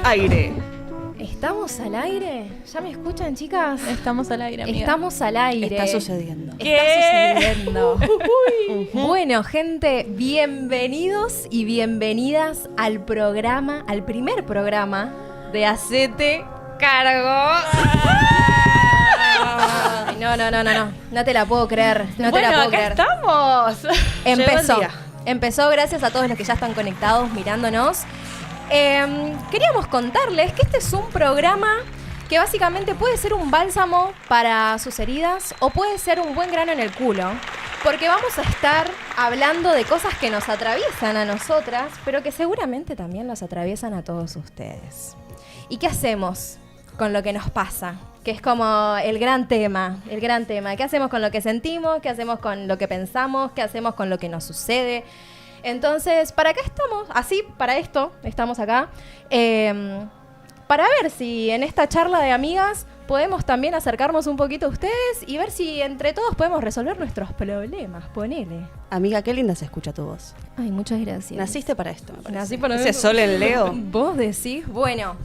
aire. ¿Estamos al aire? ¿Ya me escuchan, chicas? Estamos al aire, amiga. Estamos al aire. Está sucediendo. Está sucediendo. Bueno, gente, bienvenidos y bienvenidas al programa, al primer programa de Hacete Cargo. Ay, no te la puedo creer. No te la puedo creer. Estamos. Empezó gracias a todos los que ya están conectados mirándonos. Queríamos contarles que este es un programa que básicamente puede ser un bálsamo para sus heridas o puede ser un buen grano en el culo, porque vamos a estar hablando de cosas que nos atraviesan a nosotras, pero que seguramente también los atraviesan a todos ustedes. ¿Y qué hacemos con lo que nos pasa? Que es como el gran tema. ¿Qué hacemos con lo que sentimos? ¿Qué hacemos con lo que pensamos? ¿Qué hacemos con lo que nos sucede? Entonces, ¿para qué estamos? Para esto estamos acá. Para ver si en esta charla de amigas podemos también acercarnos un poquito a ustedes y ver si entre todos podemos resolver nuestros problemas. Ponele. Amiga, qué linda se escucha tu voz. Ay, muchas gracias. Naciste para esto, me parece. Nací para ese sol en Leo. ¿Vos decís? Bueno,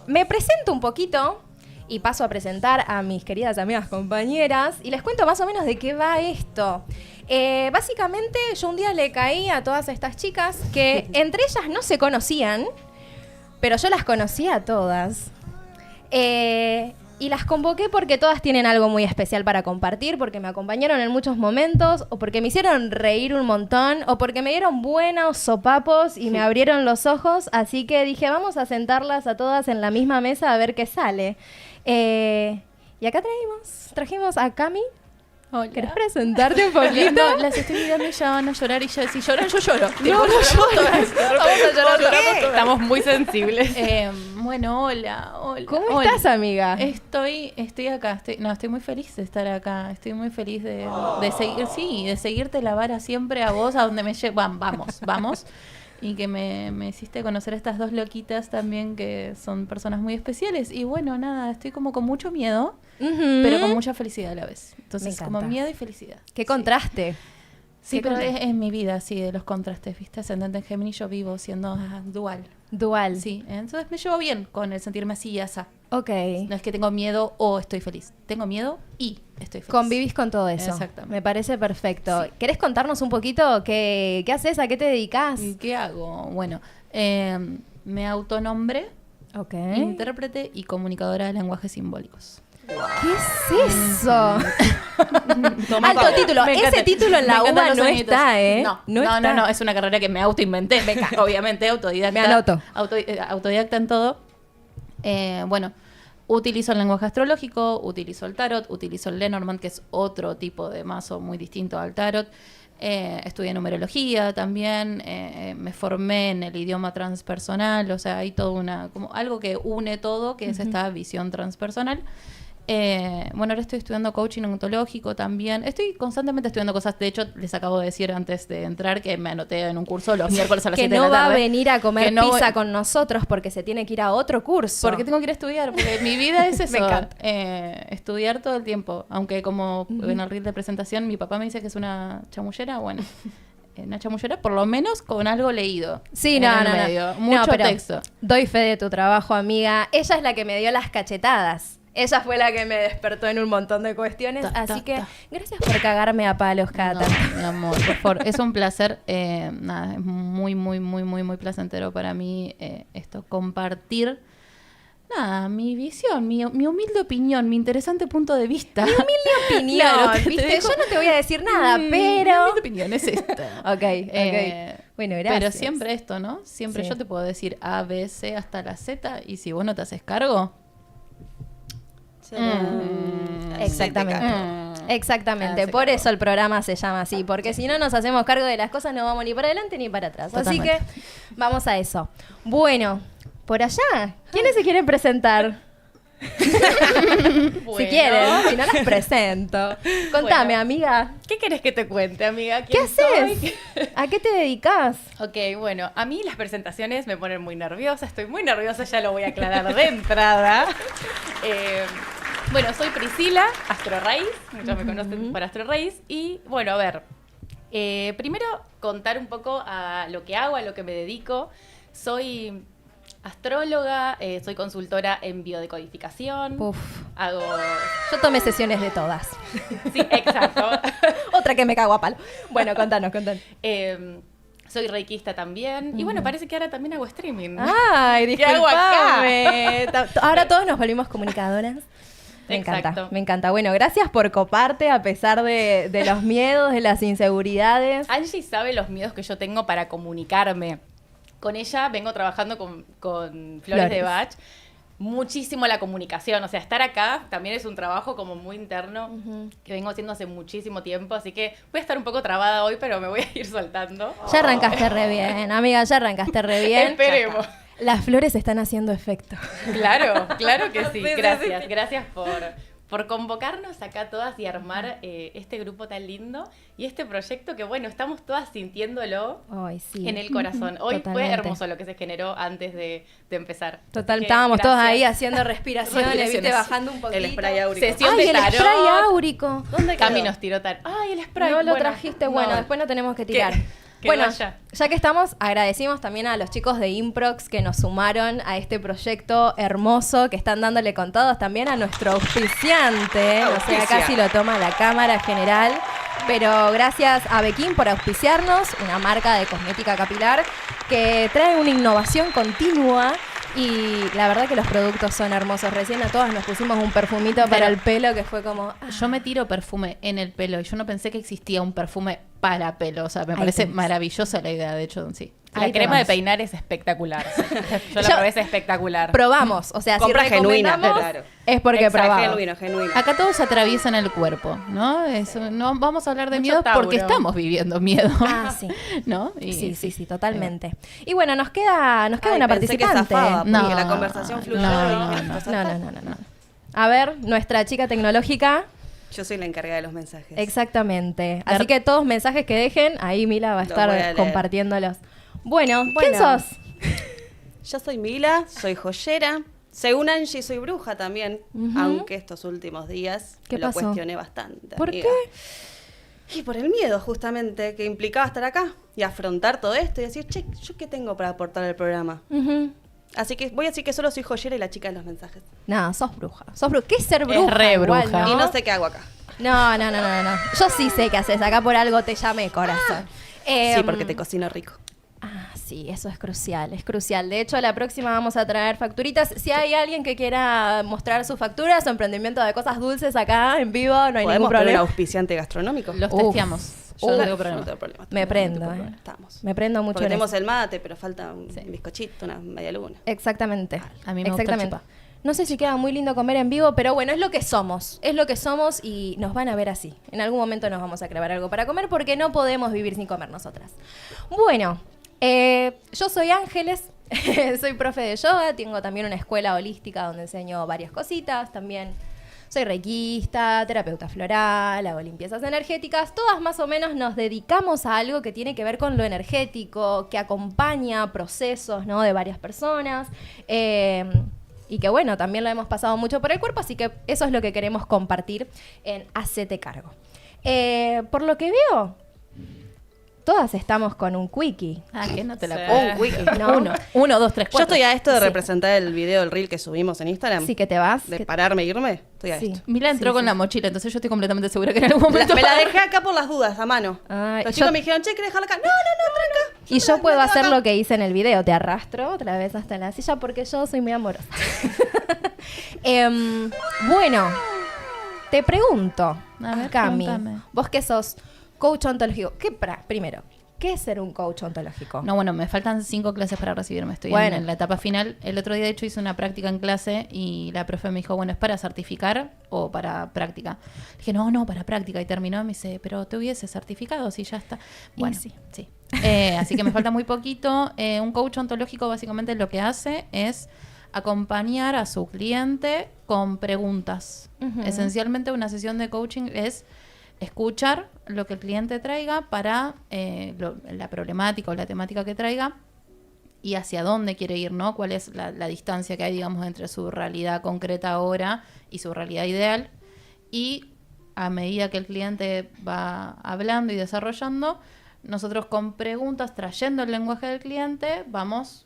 me presento un poquito y paso a presentar a mis queridas amigas compañeras y les cuento más o menos de qué va esto. Básicamente yo un día le caí a todas estas chicas que entre ellas no se conocían, pero yo las conocía a todas. Y las convoqué porque todas tienen algo muy especial para compartir, porque me acompañaron en muchos momentos, o porque me hicieron reír un montón, o porque me dieron buenos sopapos y me abrieron los ojos. Así que dije, vamos a sentarlas a todas en la misma mesa a ver qué sale. Y acá trajimos a Cami. Hola. ¿Querés presentarte un poquito? No, las estoy mirando y ya van a llorar y ya si lloran, yo lloro. No llores. Vamos a llorar todas. Estamos muy sensibles. Bueno, hola. ¿Cómo estás, amiga? Estoy acá. Estoy muy feliz de estar acá. Estoy muy feliz de seguirte la vara siempre a vos, a donde me llevan. Vamos. Y que me hiciste conocer a estas dos loquitas también, que son personas muy especiales. Y bueno, nada, estoy como con mucho miedo, pero con mucha felicidad a la vez. Entonces, como miedo y felicidad. ¿Qué contraste? Sí, pero es mi vida, sí, de los contrastes, ¿viste? Ascendente en Géminis, yo vivo siendo dual. Sí, entonces me llevo bien con el sentirme así y asá. Ok. No es que tengo miedo o estoy feliz. Tengo miedo y estoy feliz. Convivís con todo eso. Exactamente. Me parece perfecto. Sí. ¿Querés contarnos un poquito qué haces, a qué te dedicás? ¿Qué hago? Bueno, me autonombré intérprete y comunicadora de lenguajes simbólicos. ¿Qué es eso? Alto Pavo. título. Ese título en la UBA no está, ¿eh? No, es una carrera que me autoinventé, obviamente, autodidacta. Me anoto. Autodidacta en todo. Bueno, utilizo el lenguaje astrológico, utilizo el tarot, utilizo el Lenormand, que es otro tipo de mazo muy distinto al tarot. Estudié numerología también, me formé en el idioma transpersonal, o sea, hay todo como algo que une todo, que es esta visión transpersonal. Bueno, ahora estoy estudiando coaching ontológico también. Estoy constantemente estudiando cosas. De hecho, les acabo de decir antes de entrar que me anoté en un curso los miércoles a las 7 de la tarde. Que no va a venir a comer pizza con nosotros porque se tiene que ir a otro curso. Porque tengo que ir a estudiar, porque mi vida es eso. Me encanta. Estudiar todo el tiempo. Aunque como en el reel de presentación mi papá me dice que es una chamullera, bueno. Una chamullera, por lo menos con algo leído. Sí, medio. Mucho texto. Doy fe de tu trabajo, amiga. Ella es la que me dio las cachetadas. Ella fue la que me despertó en un montón de cuestiones. Así que gracias por cagarme a palos, Cata. No, mi amor, por favor. Es un placer. Nada, es muy, muy, muy, muy, muy placentero para mí esto. Compartir, nada, mi visión, mi humilde opinión, mi interesante punto de vista. Mi humilde opinión, Claro, ¿viste? Yo no te voy a decir nada, pero... Mi humilde opinión es esta. Ok. Bueno, gracias. Pero siempre esto, ¿no? Siempre yo te puedo decir A, B, C hasta la Z, y si vos no te haces cargo... Exactamente. Por eso el programa se llama así, porque si no nos hacemos cargo de las cosas no vamos ni para adelante ni para atrás. Totalmente. Así que vamos a eso. Bueno, por allá, ¿quiénes se quieren presentar? Bueno. Si quieren, si no las presento. Contame, amiga. ¿Qué querés que te cuente, amiga? ¿Qué haces? ¿A qué te dedicas? Ok, bueno, a mí las presentaciones me ponen muy nerviosa. Estoy muy nerviosa, ya lo voy a aclarar de entrada. Bueno, soy Priscila, Astro Raíz. Muchos me conocen por Astro Raíz. Y bueno, a ver, primero contar un poco a lo que hago, a lo que me dedico. Soy astróloga, soy consultora en biodecodificación. Uf. Hago... Yo tomé sesiones de todas. Sí, exacto. Otra que me cago a palo. Bueno, contanos. Soy reikista también. Y bueno, parece que ahora también hago streaming. Ay, ¿Qué hago acá? disculpame. Ahora todos nos volvimos comunicadoras. Me encanta, Exacto. me encanta. Bueno, gracias por coparte a pesar de los miedos, de las inseguridades. Angie sabe los miedos que yo tengo para comunicarme. Con ella vengo trabajando con Flores de Bach. Muchísimo la comunicación. O sea, estar acá también es un trabajo como muy interno que vengo haciendo hace muchísimo tiempo. Así que voy a estar un poco trabada hoy, pero me voy a ir soltando. Ya arrancaste re bien, amiga, ya arrancaste re bien. Esperemos. Las flores están haciendo efecto. Claro que sí. Sí, sí, Gracias. sí. Gracias por convocarnos acá todas y armar este grupo tan lindo y este proyecto que, bueno, estamos todas sintiéndolo Ay, sí. en el corazón. Hoy fue Totalmente. hermoso lo que se generó antes de empezar. Total, Así que estábamos todos gracias. ahí haciendo respiraciones, viste, Respiraciones. bajando un poquito. El spray áurico. Sesión Ay, de el tarot. spray áurico. ¿Dónde quedó? Cami nos tiró tarot. Ay, el spray. No lo Bueno, trajiste, bueno, no. después no tenemos que tirar. Que Bueno, vaya. ya que estamos, agradecimos también a los chicos de Improx que nos sumaron a este proyecto hermoso, que están dándole con todos, también a nuestro auspiciante, no sé, acá si lo toma la cámara general, pero gracias a Bequín por auspiciarnos, una marca de cosmética capilar que trae una innovación continua. Y la verdad que los productos son hermosos. Recién a todas nos pusimos un perfumito para el pelo que fue como... Yo me tiro perfume en el pelo y yo no pensé que existía un perfume para pelo. O sea, me Ahí parece tenés. maravillosa la idea, de hecho, sí. La Ahí crema de tenés. peinar es espectacular. Yo la Yo- probé, es espectacular. Probamos, o sea, Compra si genuina, recomendamos, claro. es porque Exacto, probamos. Genuino. Acá todos atraviesan el cuerpo, ¿no? No vamos a hablar de Mucho miedo porque Tauro. estamos viviendo miedo. Ah, sí. ¿No? Y- Sí, totalmente. Y bueno, nos queda una Pensé que participante. zafaba, No, porque la conversación fluyó. no, y dije, no. "Esto zafó". No. A ver, nuestra chica tecnológica. Yo soy la encargada de los mensajes. Exactamente. Así que todos mensajes que dejen, ahí Mila va a Los estar voy a leer. compartiéndolos. Bueno, ¿quién Bueno. sos? Yo soy Mila, soy joyera. Según Angie, soy bruja también. Ujú. Aunque estos últimos días ¿Qué me lo pasó? cuestioné bastante. ¿Por amiga. Y por el miedo, justamente, que implicaba estar acá y afrontar todo esto y decir, che, ¿yo qué tengo para aportar al programa? Ujú. Así que voy a decir que solo soy joyera y la chica de los mensajes. No, sos bruja. ¿Qué es ser bruja? re igual, bruja. Y no sé qué hago acá. No. Yo sí sé qué haces. Acá por algo te llamé, corazón. Sí, porque te cocino rico. Ah, sí, eso es crucial, es crucial. De hecho, a la próxima vamos a traer facturitas. Si hay alguien que quiera mostrar sus facturas o emprendimiento de cosas dulces acá en vivo, no hay ningún ¿Podemos poner un problema. auspiciante gastronómico? Los Uf. testeamos. Yo no tengo No problema. tengo problema. Me prendo, Estamos. Me prendo mucho Porque en tenemos eso. el mate, pero falta un Sí. bizcochito, una media luna. Exactamente. A mí me gusta Exactamente. chupar. No sé si queda muy lindo comer en vivo, pero bueno, es lo que somos. Es lo que somos y nos van a ver así. En algún momento nos vamos a clavar algo para comer porque no podemos vivir sin comer nosotras. Bueno, yo soy Ángeles, soy profe de yoga, tengo también una escuela holística donde enseño varias cositas, también soy reikista, terapeuta floral, hago limpiezas energéticas, todas más o menos nos dedicamos a algo que tiene que ver con lo energético, que acompaña procesos, ¿no?, de varias personas. Y que bueno, también lo hemos pasado mucho por el cuerpo, así que eso es lo que queremos compartir en Hacete Cargo. Por lo que veo, todas estamos con un quickie. Ah, que no te la Sí. puedo. Un wiki. ¿No? Uno, dos, tres, Yo cuatro. estoy a esto de Sí. representar el video, el reel que subimos en Instagram. Sí que te vas. De que- pararme e irme. Estoy a Sí. esto. Mila entró Sí, con sí. la mochila, entonces yo estoy completamente segura que en algún momento... Me la dejé acá por las dudas, a mano. Ay, Los yo- chicos me dijeron, che, ¿querés dejarla acá? No, tranca. Y yo puedo me quedo hacer acá. lo que hice en el video, te arrastro otra vez hasta la silla porque yo soy muy amorosa. Bueno, te pregunto, A ver, Cami, pregúntame. vos que sos coach ontológico, primero, ¿qué es ser un coach ontológico? No, bueno, me faltan 5 clases para recibirme. Estoy Bueno. en la etapa final. El otro día, de hecho, hice una práctica en clase y la profe me dijo, bueno, ¿es para certificar o para práctica? Le dije, no, para práctica. Y terminó y me dice, pero te hubiese certificado si ya está. Y Bueno, sí. sí. Así que me falta muy poquito. Un coach ontológico básicamente lo que hace es acompañar a su cliente con preguntas. Ujú. Esencialmente una sesión de coaching es escuchar lo que el cliente traiga para la problemática o la temática que traiga y hacia dónde quiere ir, ¿no? Cuál es la distancia que hay, digamos, entre su realidad concreta ahora y su realidad ideal. Y a medida que el cliente va hablando y desarrollando, nosotros con preguntas, trayendo el lenguaje del cliente, vamos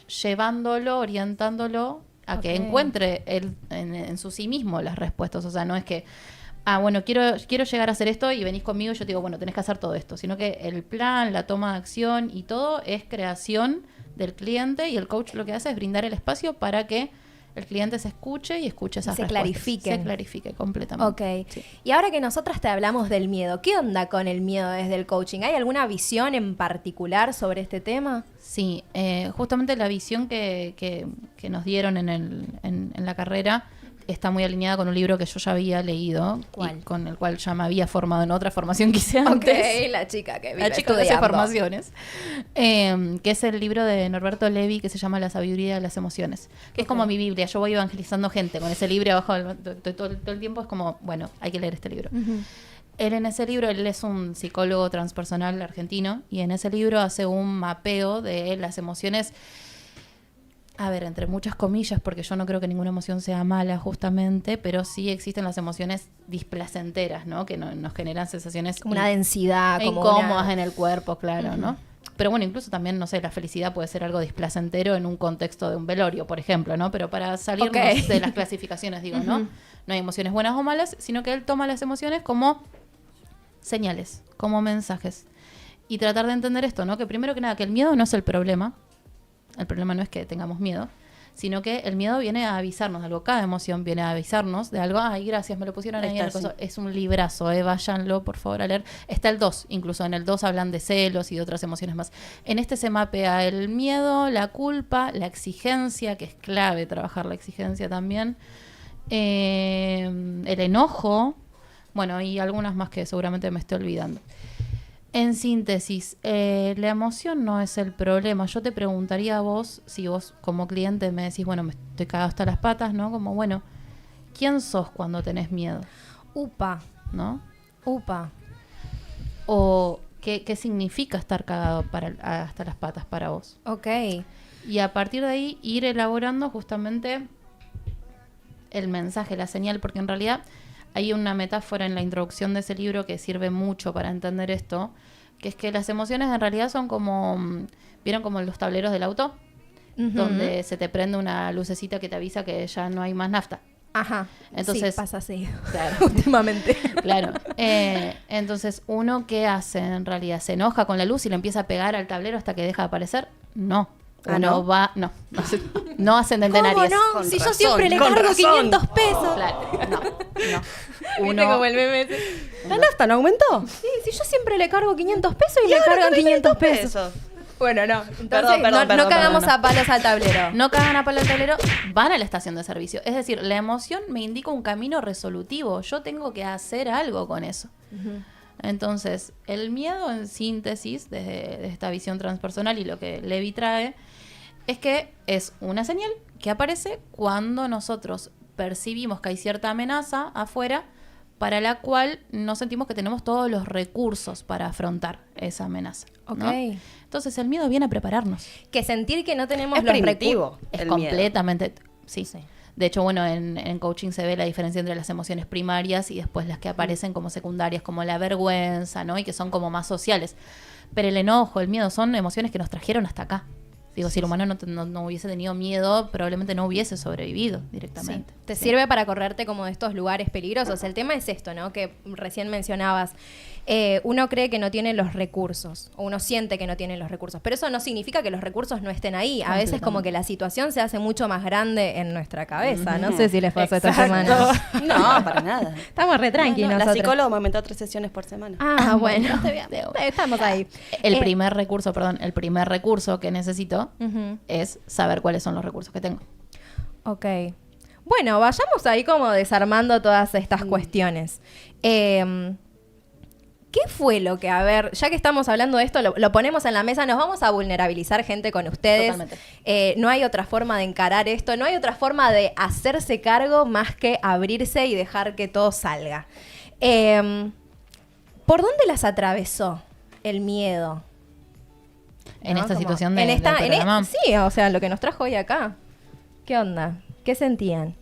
llevándolo, orientándolo a que Ok. encuentre él en su sí mismo las respuestas. O sea, no es que, bueno, quiero llegar a hacer esto y venís conmigo y yo te digo, bueno, tenés que hacer todo esto. Sino que el plan, la toma de acción y todo es creación del cliente, y el coach lo que hace es brindar el espacio para que el cliente se escuche y escuche esas Se respuestas. clarifique. Se clarifique completamente. Ok. Sí. Y ahora que nosotras te hablamos del miedo, ¿qué onda con el miedo desde el coaching? ¿Hay alguna visión en particular sobre este tema? Sí, justamente la visión que nos dieron en la carrera está muy alineada con un libro que yo ya había leído. ¿Cuál? Y con el cual ya me había formado en otra formación que hice antes. la chica que La chica que hace formaciones. Que es el libro de Norberto Levi, que se llama La sabiduría de las emociones. Que es como mi Biblia. Yo voy evangelizando gente con ese libro abajo. Todo el tiempo es como, bueno, hay que leer este libro. Él en ese libro, él es un psicólogo transpersonal argentino, y en ese libro hace un mapeo de las emociones, a ver, entre muchas comillas, porque yo no creo que ninguna emoción sea mala justamente, pero sí existen las emociones displacenteras, ¿no? Que nos generan sensaciones Como una densidad, como incómodas una... en el cuerpo, claro, ¿no? Pero bueno, incluso también, no sé, la felicidad puede ser algo displacentero en un contexto de un velorio, por ejemplo, ¿no? Pero para salirnos Ok. de las clasificaciones, digo, ¿no? No hay emociones buenas o malas, sino que él toma las emociones como señales, como mensajes. Y tratar de entender esto, ¿no? Que primero que nada, que el miedo no es el problema. El problema no es que tengamos miedo, sino que el miedo viene a avisarnos de algo. Cada emoción viene a avisarnos de algo. Ay, gracias, me lo pusieron ahí en el coso. Es un librazo, váyanlo por favor a leer. Está el 2, incluso en el 2 hablan de celos y de otras emociones más. En este se mapea el miedo, la culpa, la exigencia, que es clave trabajar la exigencia también, el enojo, bueno, y algunas más que seguramente me estoy olvidando. En síntesis, la emoción no es el problema. Yo te preguntaría a vos, si vos como cliente me decís, bueno, me estoy cagado hasta las patas, ¿no? Como, bueno, ¿quién sos cuando tenés miedo? Upa, ¿No? upa. O ¿qué significa estar cagado hasta las patas para vos? Ok. Y a partir de ahí ir elaborando justamente el mensaje, la señal, porque en realidad hay una metáfora en la introducción de ese libro que sirve mucho para entender esto, que es que las emociones en realidad son como, ¿vieron como los tableros del auto? Donde se te prende una lucecita que te avisa que ya no hay más nafta. Ajá. Entonces, sí, pasa así. Claro. Últimamente. Claro. Entonces, ¿uno qué hace en realidad? ¿Se enoja con la luz y le empieza a pegar al tablero hasta que deja de aparecer? No. Ah, Uno ¿no? va... No ascenden de ¿Cómo nadie. no? Con Si yo razón, siempre le con cargo razón. 500 pesos. Claro. No. ¿Viste Uno... como el meme ese? ¿La nafta no aumentó? Sí, si yo siempre le cargo 500 pesos y, le cargan 500 pesos. Bueno, no. Entonces, Perdón, no cagamos perdón. a palos al tablero. No cagan a palo al tablero, van a la estación de servicio. Es decir, la emoción me indica un camino resolutivo. Yo tengo que hacer algo con eso. Entonces, el miedo, en síntesis, desde esta visión transpersonal y lo que Levi trae, es que es una señal que aparece cuando nosotros percibimos que hay cierta amenaza afuera para la cual no sentimos que tenemos todos los recursos para afrontar esa amenaza, ¿no? Ok. Entonces, el miedo viene a prepararnos. Que sentir que no tenemos Es los primitivo. recursos. Es el miedo. completamente... Sí. De hecho, bueno, en coaching se ve la diferencia entre las emociones primarias y después las que aparecen como secundarias, como la vergüenza, ¿no? Y que son como más sociales. Pero el enojo, el miedo, son emociones que nos trajeron hasta acá. Digo, si el humano no hubiese tenido miedo, probablemente no hubiese sobrevivido directamente. Te sirve para correrte como de estos lugares peligrosos. El tema es esto, ¿no? Que recién mencionabas. Uno cree que no tiene los recursos, o uno siente que no tiene los recursos, pero eso no significa que los recursos no estén ahí. A veces como que la situación se hace mucho más grande en nuestra cabeza. No sé si les pasó esta semana. No, para nada. Estamos re tranquilos. La nosotros. psicóloga me aumentó 3 sesiones por semana. Ah, bueno. Está bien. Estamos ahí. El primer recurso que necesito Ujú. es saber cuáles son los recursos que tengo. Ok. Bueno, vayamos ahí como desarmando todas estas cuestiones. ¿Qué fue lo que, a ver, ya que estamos hablando de esto, lo ponemos en la mesa, nos vamos a vulnerabilizar gente con ustedes? Totalmente. No hay otra forma de encarar esto, no hay otra forma de hacerse cargo más que abrirse y dejar que todo salga. ¿Por dónde las atravesó el miedo? En ¿No? esta Como situación en del programa. sí, o sea, lo que nos trajo hoy acá. ¿Qué onda? ¿Qué sentían?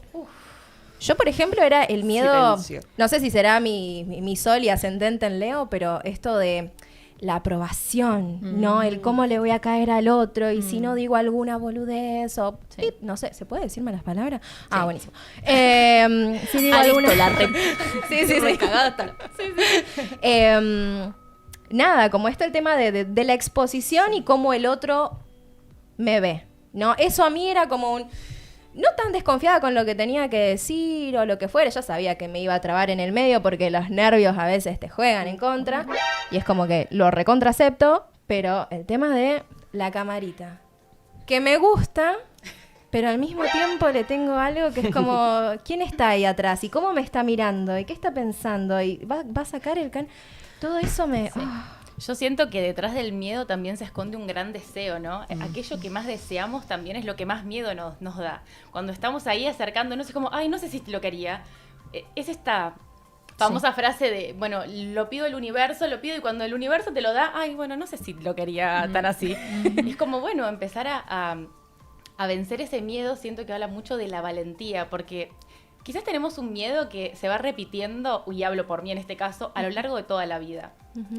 Yo, por ejemplo, era el miedo, Silencio. no sé si será mi sol y ascendente en Leo, pero esto de la aprobación, ¿no? El cómo le voy a caer al otro y si no digo alguna boludez o pip, no sé, ¿se puede decir malas palabras? Ah, buenísimo. Si digo alguna... sí. Nada, como esto el tema de la exposición y cómo el otro me ve, ¿no? Eso a mí era como un... No tan desconfiada con lo que tenía que decir o lo que fuera. Ya sabía que me iba a trabar en el medio porque los nervios a veces te juegan en contra. Y es como que lo recontracepto, pero el tema de la camarita, que me gusta, pero al mismo tiempo le tengo algo que es como, ¿quién está ahí atrás? ¿Y cómo me está mirando? ¿Y qué está pensando? ¿Y va a sacar el can...? Todo eso me... Sí. Yo siento que detrás del miedo también se esconde un gran deseo, ¿no? Aquello que más deseamos también es lo que más miedo nos da. Cuando estamos ahí acercándonos es como, ay, no sé si lo quería. Es esta famosa frase de, bueno, lo pido el universo, lo pido y cuando el universo te lo da, ay, bueno, no sé si lo quería tan así. Es como, bueno, empezar a vencer ese miedo, siento que habla mucho de la valentía, porque... Quizás tenemos un miedo que se va repitiendo, y hablo por mí en este caso, a lo largo de toda la vida.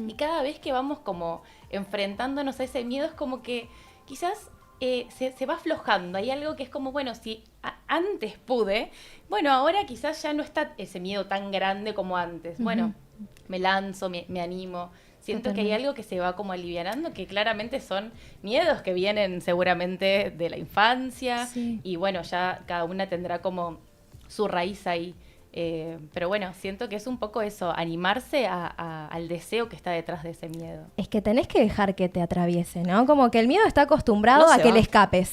Y cada vez que vamos como enfrentándonos a ese miedo es como que quizás se va aflojando. Hay algo que es como, bueno, si antes pude, bueno, ahora quizás ya no está ese miedo tan grande como antes. Bueno, me lanzo, me animo. Siento que hay algo que se va como alivianando, que claramente son miedos que vienen seguramente de la infancia. Sí. Y bueno, ya cada una tendrá como... su raíz ahí, pero bueno, siento que es un poco eso, animarse al deseo que está detrás de ese miedo. Es que tenés que dejar que te atraviese, ¿no? Como que el miedo está acostumbrado a que le escapes.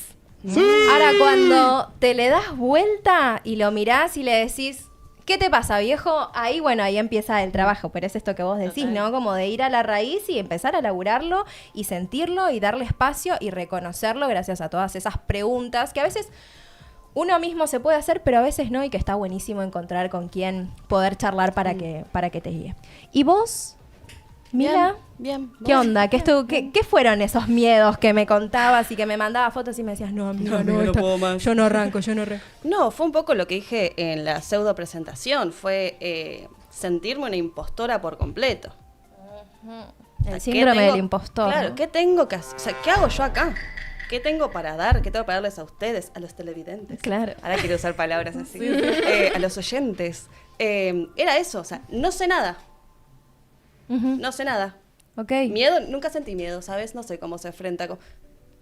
Sí. Ahora, cuando te le das vuelta y lo mirás y le decís, ¿qué te pasa, viejo? Ahí, bueno, ahí empieza el trabajo, pero es esto que vos decís, ¿no? Como de ir a la raíz y empezar a laburarlo y sentirlo y darle espacio y reconocerlo gracias a todas esas preguntas que a veces... Uno mismo se puede hacer, pero a veces no, y que está buenísimo encontrar con quién poder charlar para que te guíe. ¿Y vos, Mila? Bien. ¿Qué onda? ¿Qué fueron esos miedos que me contabas y que me mandabas fotos y me decías, no, amiga, no puedo más. Yo no arranco. No, fue un poco lo que dije en la pseudo presentación, fue sentirme una impostora por completo. El síndrome del impostor. Claro, ¿no? ¿Qué tengo que hacer? O sea, ¿qué hago yo acá? ¿Qué tengo para dar? ¿Qué tengo para darles a ustedes? A los televidentes. Claro. Ahora quiero usar palabras así. A los oyentes. Era eso, o sea, no sé nada. No sé nada. Ok. Miedo, nunca sentí miedo, ¿sabes? No sé cómo se enfrenta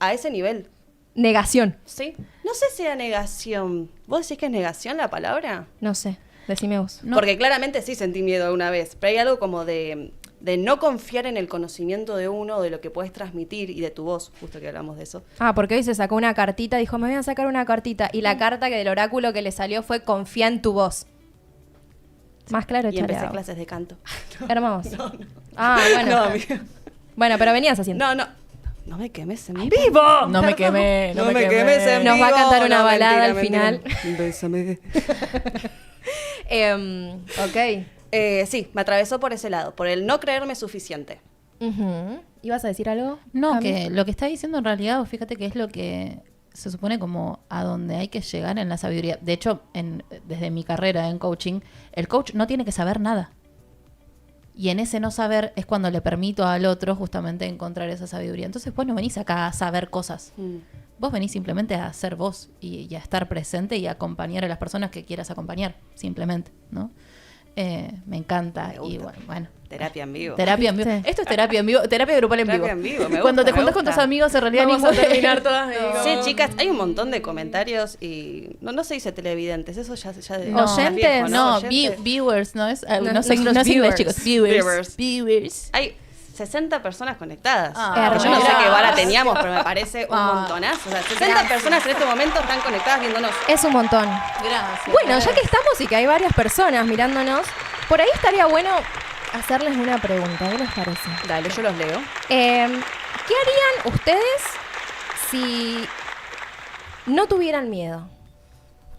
a ese nivel. Negación. Sí. No sé si era negación. ¿Vos decís que es negación la palabra? No sé. Decime vos. No. Porque claramente sí sentí miedo alguna vez, pero hay algo como de no confiar en el conocimiento de uno, de lo que puedes transmitir y de tu voz, justo que hablamos de eso. Ah, porque hoy se sacó una cartita, dijo, me voy a sacar una cartita. Y la carta que del oráculo que le salió fue confía en tu voz. Sí. Más claro, y empecé clases de canto. Hermoso. No. Ah, bueno. No, amiga. Bueno, pero venías haciendo. No me quemes en vivo. No me quemé. No me quemes en vivo. Nos va a cantar una balada al final. Bésame. Ok. Sí, me atravesó por ese lado, por el no creerme suficiente. ¿Ibas a decir algo? No, que lo que está diciendo en realidad, fíjate que es lo que se supone como a donde hay que llegar en la sabiduría. De hecho, desde mi carrera en coaching, el coach no tiene que saber nada. Y en ese no saber es cuando le permito al otro justamente encontrar esa sabiduría. Entonces vos no venís acá a saber cosas. Vos venís simplemente a ser vos y a estar presente y a acompañar a las personas que quieras acompañar, simplemente, ¿no? Me encanta. Me y bueno. Terapia en vivo. Terapia en vivo. Sí. Esto es terapia en vivo, terapia grupal en vivo. Terapia en vivo, me gusta, cuando te juntas con tus amigos, en realidad vamos a terminar todas. Sí, chicas, hay un montón de comentarios y no se dice televidentes, eso ya no, oyentes, viejo, ¿no? oyentes. Viewers, ¿no es? No sé inglés, chicos. Viewers. Hay 60 personas conectadas. Yo no sé qué vara teníamos, pero me parece un montonazo. O sea, 60 personas en este momento están conectadas viéndonos. Es un montón. Gracias. Bueno, ya que estamos y que hay varias personas mirándonos, por ahí estaría bueno hacerles una pregunta. ¿Qué les parece? Dale, yo los leo. ¿Qué harían ustedes si no tuvieran miedo?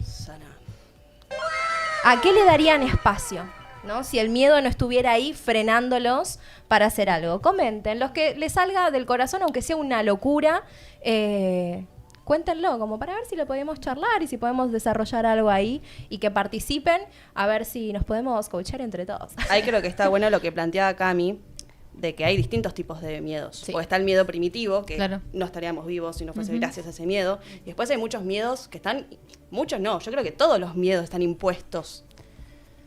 Sana. ¿A qué le darían espacio? ¿No? Si el miedo no estuviera ahí frenándolos para hacer algo. Comenten, los que les salga del corazón, aunque sea una locura, cuéntenlo, como para ver si lo podemos charlar y si podemos desarrollar algo ahí y que participen, a ver si nos podemos coachar entre todos. Ahí creo que está bueno lo que planteaba Cami, de que hay distintos tipos de miedos. Sí. O está el miedo primitivo, que Claro. no estaríamos vivos si no fuese gracias a ese miedo. Y después hay muchos miedos que están, muchos no, yo creo que todos los miedos están impuestos.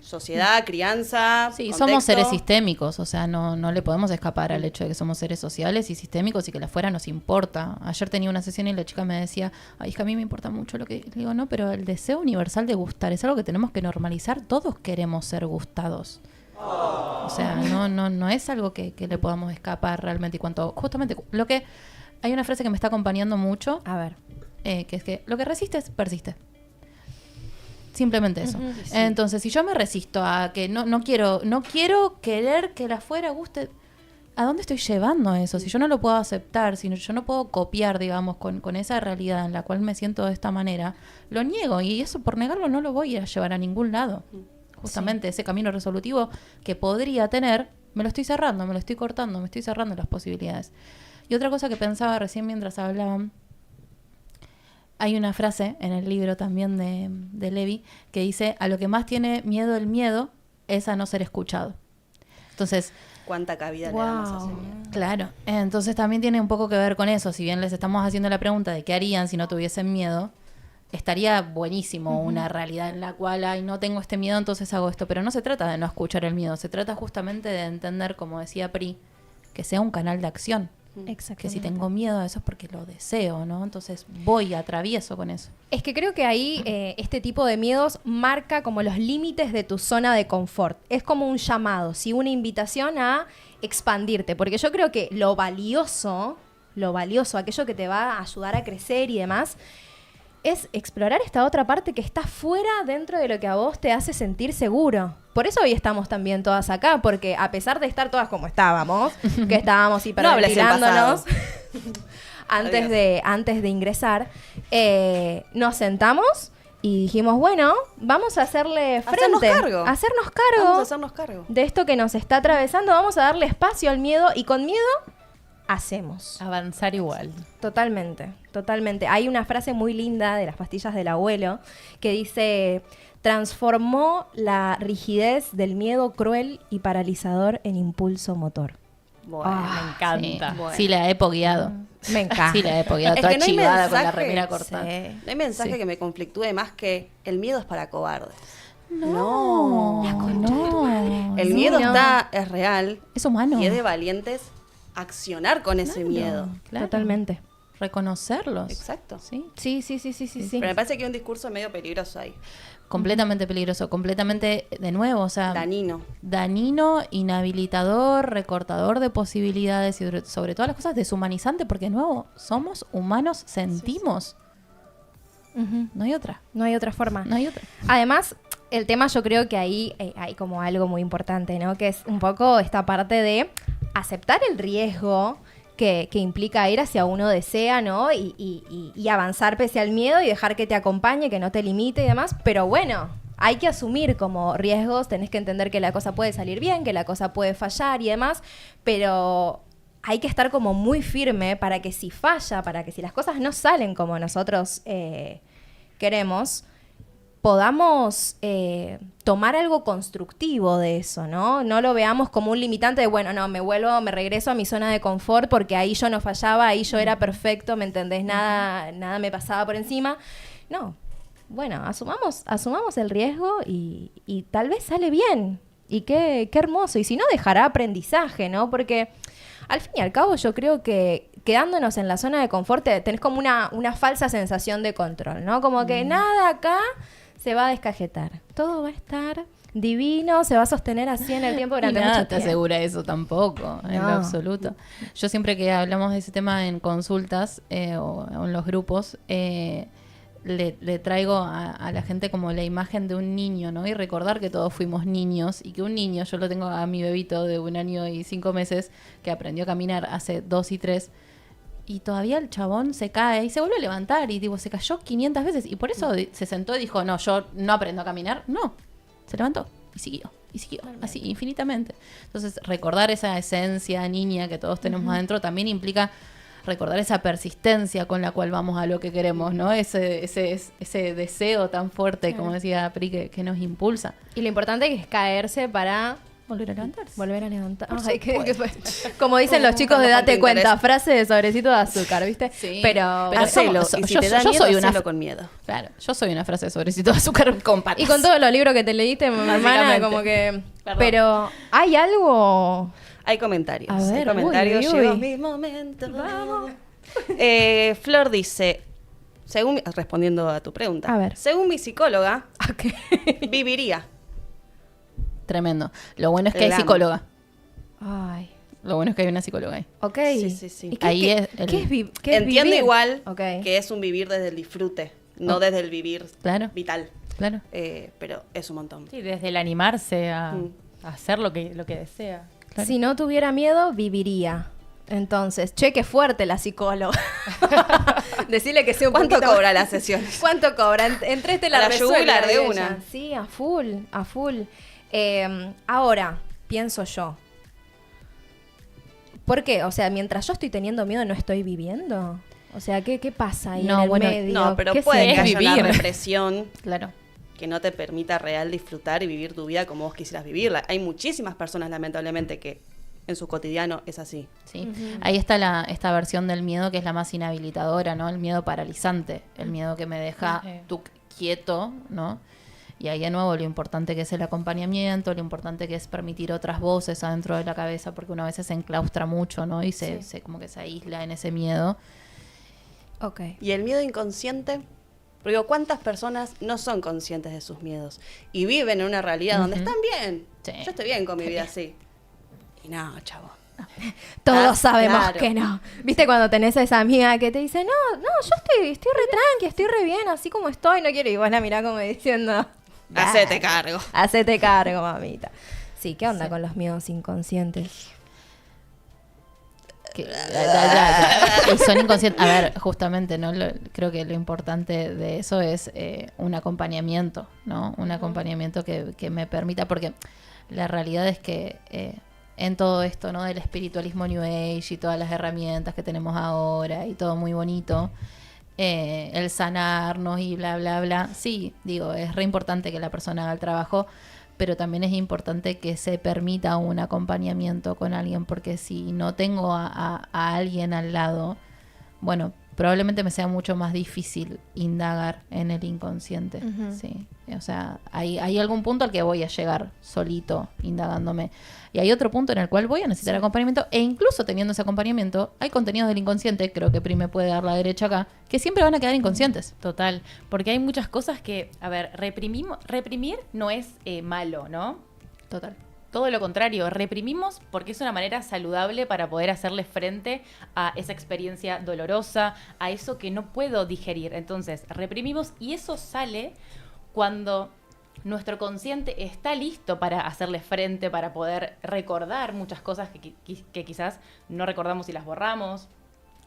Sociedad, crianza, Sí, contexto. somos seres sistémicos, o sea, no le podemos escapar al hecho de que somos seres sociales y sistémicos y que la afuera nos importa. Ayer tenía una sesión y la chica me decía, ay, es que a mí me importa mucho lo que... Le digo, no, pero el deseo universal de gustar es algo que tenemos que normalizar. Todos queremos ser gustados. O sea, no es algo que le podamos escapar realmente. Y cuanto, justamente, lo que... Hay una frase que me está acompañando mucho, A ver. que es que lo que resistes, persiste. Simplemente eso. Ujú. Sí. Entonces, si yo me resisto a que no quiero querer que la afuera guste, ¿a dónde estoy llevando eso? Si yo no lo puedo aceptar, si yo no puedo copiar, digamos, con esa realidad en la cual me siento de esta manera, lo niego y eso por negarlo no lo voy a llevar a ningún lado. Justamente ese camino resolutivo que podría tener, me lo estoy cerrando, me lo estoy cortando, me estoy cerrando las posibilidades. Y otra cosa que pensaba recién mientras hablaban, hay una frase en el libro también de Levi que dice, a lo que más tiene miedo el miedo es a no ser escuchado. Entonces, ¿Cuánta cabida Wow. le damos a ese miedo? claro, entonces también tiene un poco que ver con eso. Si bien les estamos haciendo la pregunta de qué harían si no tuviesen miedo, estaría buenísimo una realidad en la cual, ay, no tengo este miedo, entonces hago esto. Pero no se trata de no escuchar el miedo, se trata justamente de entender, como decía Pri, que sea un canal de acción. Exactamente. Que si tengo miedo a eso es porque lo deseo, ¿no? Entonces voy, atravieso con eso. Es que creo que ahí este tipo de miedos marca como los límites de tu zona de confort. Es como un llamado, ¿sí? Una invitación a expandirte. Porque yo creo que lo valioso, aquello que te va a ayudar a crecer y demás, es explorar esta otra parte que está fuera dentro de lo que a vos te hace sentir seguro. Por eso hoy estamos también todas acá, porque a pesar de estar todas como estábamos, que estábamos No hables en hiperventilándonos pasado. antes de ingresar, nos sentamos y dijimos, bueno, vamos a hacerle Hacernos frente, cargo. hacernos cargo Vamos a hacernos cargo. de esto que nos está atravesando, vamos a darle espacio al miedo y con miedo hacemos. Avanzar igual. Totalmente, totalmente. Hay una frase muy linda de las pastillas del abuelo que dice, transformó la rigidez del miedo cruel y paralizador en impulso motor. Bueno. Me encanta. Sí, Bueno. sí, la he pogueado. Me encanta. Sí, la he pogueado. Es Toda que no hay chivada con la mensaje. remera cortada. Sí. No hay mensaje Sí. que me conflictúe más que el miedo es para cobardes. No, no. El Sí, miedo no. es real Es humano. y es de valientes accionar con ese Claro, miedo. claro. Totalmente. Reconocerlos. Exacto. Sí. Sí. Pero me parece que hay un discurso medio peligroso ahí. Completamente peligroso, completamente, de nuevo, o sea, Danino. inhabilitador, recortador de posibilidades y sobre todas las cosas deshumanizante, porque de nuevo, somos humanos, sentimos. Ujú. No hay otra, No hay otra forma. no hay otra. Además, el tema yo creo que ahí hay como algo muy importante, ¿no? Que es un poco esta parte de aceptar el riesgo que implica ir hacia uno desea, ¿no? Y avanzar pese al miedo y dejar que te acompañe, que no te limite y demás. Pero bueno, hay que asumir como riesgos, tenés que entender que la cosa puede salir bien, que la cosa puede fallar y demás, pero hay que estar como muy firme para que si falla, para que si las cosas no salen como nosotros queremos, podamos tomar algo constructivo de eso, ¿no? No lo veamos como un limitante de, bueno, no, me regreso a mi zona de confort porque ahí yo no fallaba, ahí yo era perfecto, ¿me entendés? Nada me pasaba por encima. No, bueno, asumamos el riesgo y tal vez sale bien. Y qué hermoso. Y si no, dejará aprendizaje, ¿no? Porque al fin y al cabo yo creo que quedándonos en la zona de confort tenés como una falsa sensación de control, ¿no? Como que nada acá se va a descajetar. Todo va a estar divino, se va a sostener así en el tiempo durante Y nada mucho te tiempo. asegura eso tampoco, en lo No. absoluto. Yo siempre que hablamos de ese tema en consultas o en los grupos, le traigo a la gente como la imagen de un niño, ¿no? Y recordar que todos fuimos niños y que un niño, yo lo tengo a mi bebito de 1 año y 5 meses, que aprendió a caminar hace 2 y 3, y todavía el chabón se cae y se vuelve a levantar y digo, se cayó 500 veces y por eso se sentó y dijo, no, yo no aprendo a caminar. No, se levantó y siguió, así infinitamente. Entonces recordar esa esencia niña que todos tenemos adentro también implica recordar esa persistencia con la cual vamos a lo que queremos, ¿no? Ese deseo tan fuerte, como decía Pri, que nos impulsa. Y lo importante es caerse para volver a levantarse. Volver a levantar. Ay, ¿qué fue? Como dicen los chicos de Date Cuenta, frase de sobrecito de azúcar, ¿viste? Sí. Pero Hacelo, y si te da miedo, hacelo con miedo. Claro, yo soy una frase de sobrecito de azúcar con patas. y con todos los libros que te leíste, mi hermana, Básicamente. como que... Perdón. Pero, ¿hay algo...? Hay comentarios. A ver, hay comentarios. uy, uy. Llegó mi momento. Vamos. Flor dice, respondiendo a tu pregunta. A ver. Según mi psicóloga, Ok. viviría. Tremendo. Lo bueno es que hay La amo. psicóloga. Ay. Lo bueno es que hay una psicóloga ahí. Ok. Sí. ¿Y qué, Ahí qué- es el- qué es qué es Entiendo vivir? igual Ok. que es un vivir desde el disfrute, no Oh. desde el vivir Claro. vital. Claro. Pero es un montón. Sí, desde el animarse a hacer lo que desea. Claro. Si no tuviera miedo, viviría. Entonces, che, qué fuerte la psicóloga. Decirle que sea un ¿Cuánto poquito- cobra las sesiones? ¿Cuánto cobra? Entre este la A la resuelve yugular de ella. una. Sí, a full, a full. Ahora, pienso yo. ¿Por qué? O sea, mientras yo estoy teniendo miedo, ¿no estoy viviendo? O sea, ¿qué pasa ahí No, en el bueno, medio? No, pero ¿Qué puede que se- haya una vivir. represión Claro. que no te permita real disfrutar y vivir tu vida como vos quisieras vivirla. Hay muchísimas personas, lamentablemente, que en su cotidiano es así. Sí. Ahí está esta versión del miedo que es la más inhabilitadora, ¿no? El miedo paralizante, el miedo que me deja Sí. quieto, ¿no? Y ahí de nuevo lo importante que es el acompañamiento, lo importante que es permitir otras voces adentro de la cabeza, porque uno a veces se enclaustra mucho, ¿no? Y se como que se aísla en ese miedo. Ok. Y el miedo inconsciente, porque digo, ¿cuántas personas no son conscientes de sus miedos? Y viven en una realidad donde están bien. Sí. Yo estoy bien con mi vida así. Y no, chavo. Todos Ah, sabemos claro. que no. ¿Viste cuando tenés a esa amiga que te dice, no, yo estoy re tranqui, estoy re bien, así como estoy, no quiero? Y vos la mirás como diciendo, Hacete cargo. hacete cargo, mamita. Sí, ¿qué onda con los miedos inconscientes? Y son inconscientes. A ver, justamente, ¿no? Creo que lo importante de eso es un acompañamiento, ¿no? Un acompañamiento que me permita, porque la realidad es que en todo esto, ¿no? Del espiritualismo New Age y todas las herramientas que tenemos ahora y todo muy bonito, el sanarnos y bla, bla, bla. Sí, digo, es re importante que la persona haga el trabajo, pero también es importante que se permita un acompañamiento con alguien, porque si no tengo a alguien al lado, bueno, probablemente me sea mucho más difícil indagar en el inconsciente. Ujú. Sí. O sea, hay algún punto al que voy a llegar solito, indagándome. Y hay otro punto en el cual voy a necesitar acompañamiento, e incluso teniendo ese acompañamiento, hay contenidos del inconsciente, creo que Pri me puede dar la derecha acá, que siempre van a quedar inconscientes. Total, porque hay muchas cosas que, a ver, reprimir no es malo, ¿no? Total. Todo lo contrario, reprimimos porque es una manera saludable para poder hacerle frente a esa experiencia dolorosa, a eso que no puedo digerir. Entonces, reprimimos y eso sale cuando nuestro consciente está listo para hacerle frente, para poder recordar muchas cosas que quizás no recordamos y las borramos.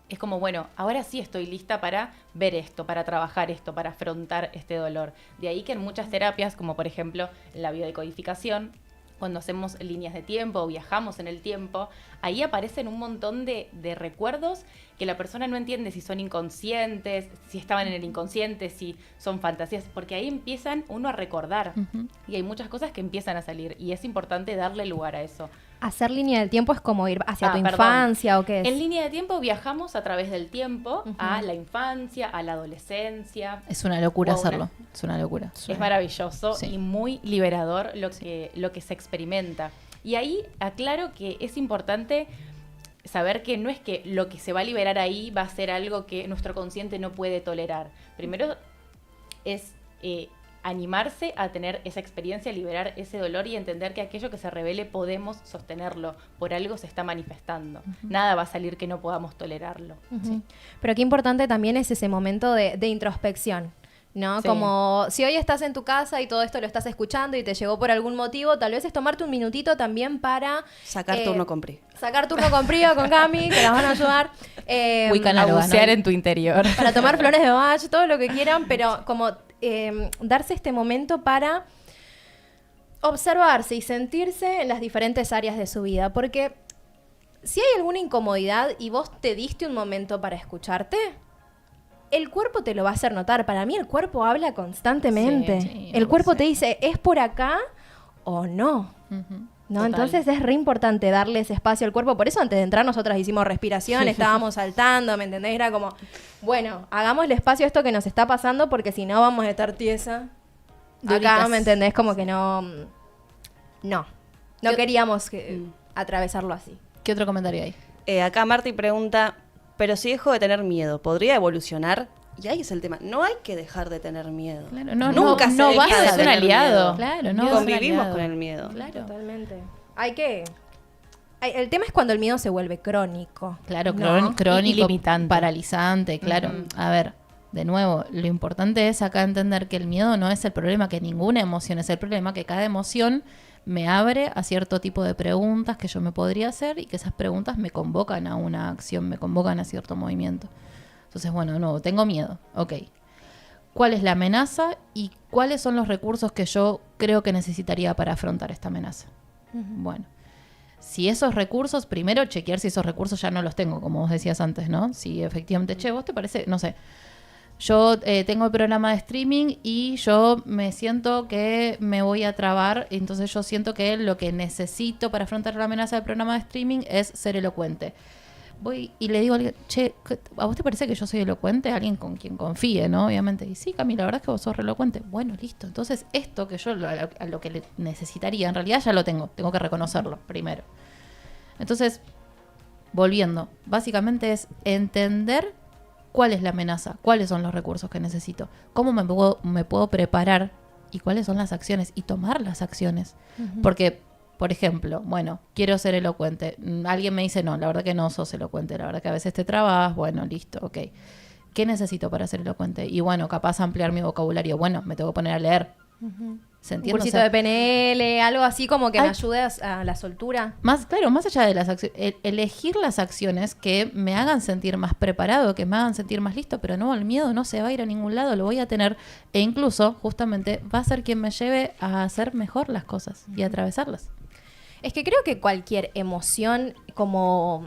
Es como, bueno, ahora sí estoy lista para ver esto, para trabajar esto, para afrontar este dolor. De ahí que en muchas terapias, como por ejemplo en la biodecodificación, cuando hacemos líneas de tiempo o viajamos en el tiempo, ahí aparecen un montón de recuerdos que la persona no entiende si son inconscientes, si estaban en el inconsciente, si son fantasías, porque ahí empiezan uno a recordar. Ujú. Y hay muchas cosas que empiezan a salir y es importante darle lugar a eso. Hacer línea del tiempo es como ir hacia tu perdón. infancia, ¿o qué es? En línea de tiempo viajamos a través del tiempo Ujú. a la infancia, a la adolescencia. Es una locura O una- hacerlo. Es una locura. Es maravilloso Sí. y muy liberador lo que se experimenta. Y ahí aclaro que es importante saber que no es que lo que se va a liberar ahí va a ser algo que nuestro consciente no puede tolerar. Primero es animarse a tener esa experiencia, liberar ese dolor y entender que aquello que se revele podemos sostenerlo, por algo se está manifestando. Nada va a salir que no podamos tolerarlo. Ujú. Pero qué importante también es ese momento de introspección, ¿no? Sí. Como si hoy estás en tu casa y todo esto lo estás escuchando y te llegó por algún motivo, tal vez es tomarte un minutito también para... Sacar turno con Pri. Sacar turno con Pri o con Cami, que las van a ayudar. Wicca análoga, A bucear ¿no? en tu interior. Para tomar flores de Bach, todo lo que quieran, pero como darse este momento para observarse y sentirse en las diferentes áreas de su vida. Porque si hay alguna incomodidad y vos te diste un momento para escucharte, el cuerpo te lo va a hacer notar. Para mí el cuerpo habla constantemente. Sí, el cuerpo sí. te dice, ¿es por acá o no? Ujú. ¿no? Total. Entonces es re importante darle ese espacio al cuerpo. Por eso antes de entrar nosotras hicimos respiración, estábamos saltando, ¿me entendés? Era como, bueno, hagámosle espacio a esto que nos está pasando porque si no vamos a estar tiesa. Acá, Duritas. ¿me entendés? Como que no queríamos atravesarlo así. ¿Qué otro comentario hay? Acá Marty pregunta, pero si dejo de tener miedo, ¿podría evolucionar? Y ahí es el tema, no hay que dejar de tener miedo. Claro, Nunca se no deja vas de a es ser un tener aliado. miedo. Claro, no. Convivimos es un con el aliado. miedo. Claro. Totalmente. El tema es cuando el miedo se vuelve crónico. Claro, ¿no? crónico, Y limitante. paralizante, claro. A ver, de nuevo, lo importante es acá entender que el miedo no es el problema, que ninguna emoción es el problema, que cada emoción me abre a cierto tipo de preguntas que yo me podría hacer y que esas preguntas me convocan a una acción, me convocan a cierto movimiento. Entonces, bueno, de nuevo, tengo miedo, ok. ¿Cuál es la amenaza y cuáles son los recursos que yo creo que necesitaría para afrontar esta amenaza? Bueno, si esos recursos, primero chequear si esos recursos ya no los tengo, como vos decías antes, ¿no? Si efectivamente, che, vos te parece, no sé, yo tengo el programa de streaming y yo me siento que me voy a trabar, entonces yo siento que lo que necesito para afrontar la amenaza del programa de streaming es ser elocuente. Voy y le digo a alguien, che, ¿a vos te parece que yo soy elocuente? Alguien con quien confíe, ¿no? Obviamente. Y sí, Cami, la verdad es que vos sos re elocuente. Bueno, listo. Entonces, esto que yo a lo que le necesitaría, en realidad ya lo tengo. Tengo que reconocerlo primero. Entonces, volviendo, básicamente es entender cuál es la amenaza, cuáles son los recursos que necesito, cómo me puedo preparar y cuáles son las acciones y tomar las acciones. Porque, por ejemplo, bueno, quiero ser elocuente. Alguien me dice, no, la verdad que no sos elocuente, la verdad que a veces te trabas, bueno, listo, ok. ¿Qué necesito para ser elocuente? Y bueno, capaz ampliar mi vocabulario. Bueno, me tengo que poner a leer. ¿Se Un entiende? cursito O sea, de PNL, algo así como que me Ay. ayude a la soltura. más allá de las acciones, elegir las acciones que me hagan sentir más preparado, que me hagan sentir más listo, pero no, el miedo no se va a ir a ningún lado, lo voy a tener e incluso, justamente, va a ser quien me lleve a hacer mejor las cosas y a atravesarlas. Es que creo que cualquier emoción como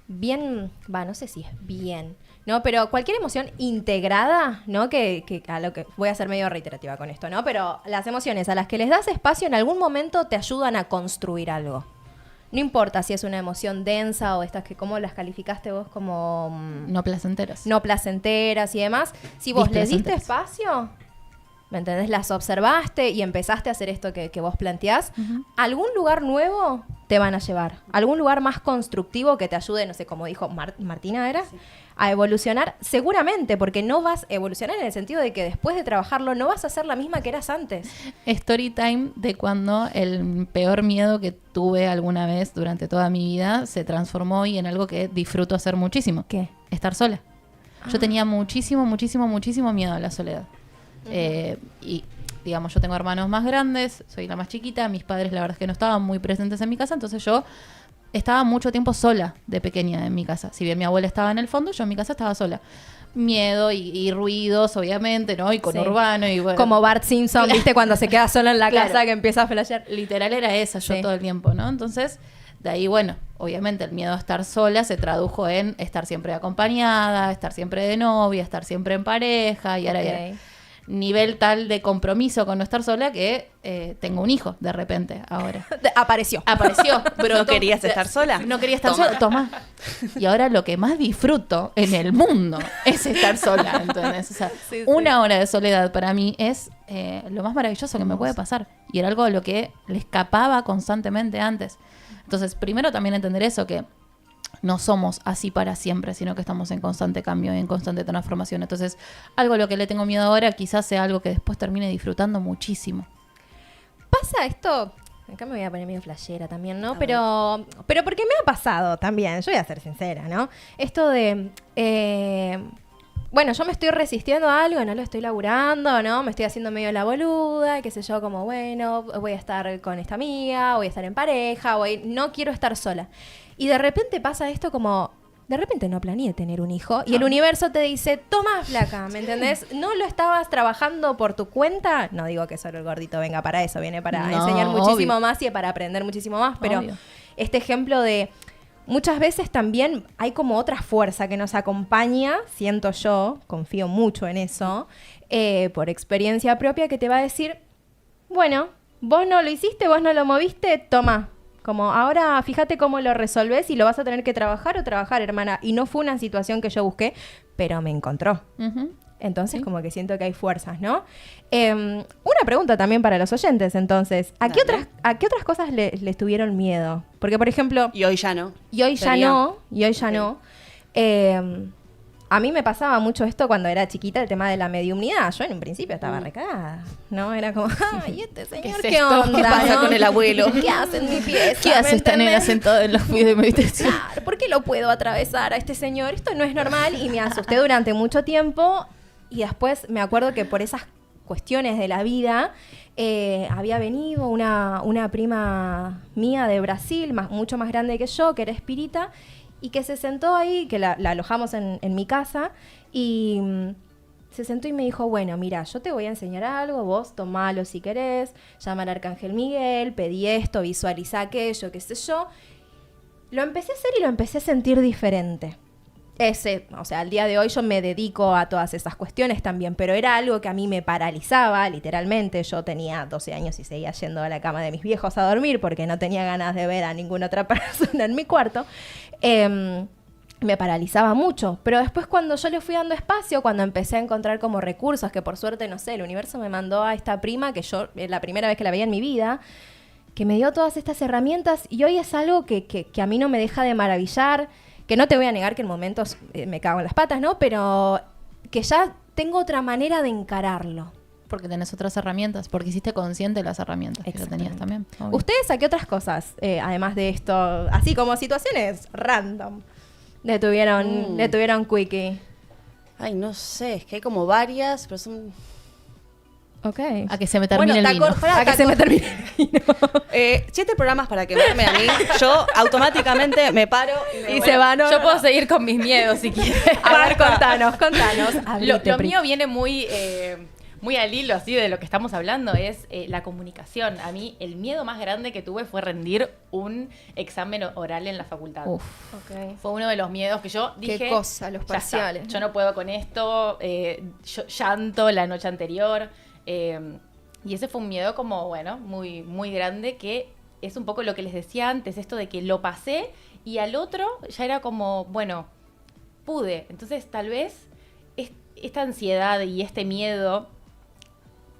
bien, no sé si es bien, ¿no? Pero cualquier emoción integrada, ¿no? Que a lo que voy a ser medio reiterativa con esto, ¿no? Pero las emociones a las que les das espacio en algún momento te ayudan a construir algo. No importa si es una emoción densa o estas que, ¿cómo las calificaste vos? Como No placenteras. no placenteras y demás. Si vos les diste Displacenteras. espacio, ¿me entendés? Las observaste y empezaste a hacer esto que vos planteás, algún lugar nuevo te van a llevar. Algún lugar más constructivo que te ayude, no sé, como dijo Martina, ¿era? A evolucionar, seguramente, porque no vas a evolucionar en el sentido de que después de trabajarlo no vas a ser la misma que eras antes. Story time de cuando el peor miedo que tuve alguna vez durante toda mi vida se transformó hoy en algo que disfruto hacer muchísimo. ¿Qué? Estar sola. Yo tenía muchísimo miedo a la soledad. Y digamos, yo tengo hermanos más grandes, soy la más chiquita, mis padres la verdad es que no estaban muy presentes en mi casa, entonces yo estaba mucho tiempo sola de pequeña en mi casa. Si bien mi abuela estaba en el fondo, yo en mi casa estaba sola. Miedo y ruidos, obviamente, ¿no? Y con Sí. urbano y bueno. Como Bart Simpson, ¿viste? Cuando se queda solo en la Claro. casa que empieza a flashear. Literal era esa yo Sí. todo el tiempo, ¿no? Entonces, de ahí, bueno, obviamente el miedo a estar sola se tradujo en estar siempre acompañada, estar siempre de novia, estar siempre en pareja y ahora Ok. nivel tal de compromiso con no estar sola que tengo un hijo de repente ahora. Apareció. Apareció, brotó. ¿No querías estar sola? No quería estar sola, toma. Y ahora lo que más disfruto en el mundo es estar sola, ¿entendés? O sea, Sí, sí. una hora de soledad para mí es lo más maravilloso que me puede pasar. Y era algo a lo que le escapaba constantemente antes. Entonces, primero también entender eso, que no somos así para siempre, sino que estamos en constante cambio y en constante transformación. Entonces, algo a lo que le tengo miedo ahora quizás sea algo que después termine disfrutando muchísimo. Pasa esto. Acá me voy a poner medio flashera también, ¿no? Pero porque me ha pasado también, yo voy a ser sincera, ¿no? Esto de, bueno, yo me estoy resistiendo a algo, no lo estoy laburando, ¿no? Me estoy haciendo medio la boluda, qué sé yo, como, bueno, voy a estar con esta amiga, voy a estar en pareja, no quiero estar sola. Y de repente pasa esto como, de repente no planeé tener un hijo y el universo te dice, toma flaca, ¿me entendés? ¿No lo estabas trabajando por tu cuenta? No digo que solo el gordito venga para eso, viene para No, enseñar muchísimo obvio. más y para aprender muchísimo más, pero Obvio. este ejemplo de muchas veces también hay como otra fuerza que nos acompaña, siento yo, confío mucho en eso, por experiencia propia, que te va a decir, bueno, vos no lo hiciste, vos no lo moviste, toma. Como ahora fíjate cómo lo resolvés y lo vas a tener que trabajar, hermana. Y no fue una situación que yo busqué, pero me encontró. Ujú. Entonces como que siento que hay fuerzas, ¿no? Una pregunta también para los oyentes, entonces. ¿A qué otras cosas les tuvieron miedo? Porque, por ejemplo... Y hoy ya no. Y hoy ya no. A mí me pasaba mucho esto cuando era chiquita, el tema de la mediumnidad. Yo en un principio estaba recagada, ¿no? Era como, ay, este señor, ¿Qué es ¿qué esto? onda? ¿Qué pasa ¿no? con el abuelo? ¿Qué hace en mi pieza? ¿Qué hace ¿Me esta nena entendés? sentada en los pies de meditación? Claro, ¿por qué lo puedo atravesar a este señor? Esto no es normal. Y me asusté durante mucho tiempo. Y después me acuerdo que por esas cuestiones de la vida había venido una prima mía de Brasil, mucho más grande que yo, que era espírita, y que se sentó ahí, que la alojamos en mi casa, y se sentó y me dijo, bueno, mira, yo te voy a enseñar algo, vos tomalo si querés, llama al Arcángel Miguel, pedí esto, visualiza aquello, qué sé yo. Lo empecé a hacer y lo empecé a sentir diferente. O sea, al día de hoy yo me dedico a todas esas cuestiones también, pero era algo que a mí me paralizaba, literalmente. Yo tenía 12 años y seguía yendo a la cama de mis viejos a dormir porque no tenía ganas de ver a ninguna otra persona en mi cuarto. Me paralizaba mucho, pero después cuando yo le fui dando espacio, cuando empecé a encontrar como recursos, que por suerte, no sé, el universo me mandó a esta prima, que yo, la primera vez que la veía en mi vida, que me dio todas estas herramientas, y hoy es algo que a mí no me deja de maravillar, que no te voy a negar que en momentos me cago en las patas, ¿no? Pero que ya tengo otra manera de encararlo. Porque tenés otras herramientas, porque hiciste consciente de las herramientas que lo tenías también. Obvio. ¿Ustedes a qué otras cosas, además de esto, así como situaciones random, le tuvieron quickie? Ay, no sé, es que hay como varias, pero son... Ok. A que se me termine el vino. A que se me termine el vino. 7 programas para quemarme a mí. Yo automáticamente me paro Y se va, ¿no? Yo puedo seguir con mis miedos si quieres. A ver, contanos. Lo mío viene muy al hilo así de lo que estamos hablando, es la comunicación. A mí el miedo más grande que tuve fue rendir un examen oral en la facultad. Uf. Okay. Fue uno de los miedos que yo dije, Qué cosa, los "Ya está, parciales. yo no puedo con esto, yo llanto la noche anterior. Y ese fue un miedo como, bueno, muy, muy grande, que es un poco lo que les decía antes, esto de que lo pasé y al otro ya era como, bueno, pude. Entonces tal vez esta ansiedad y este miedo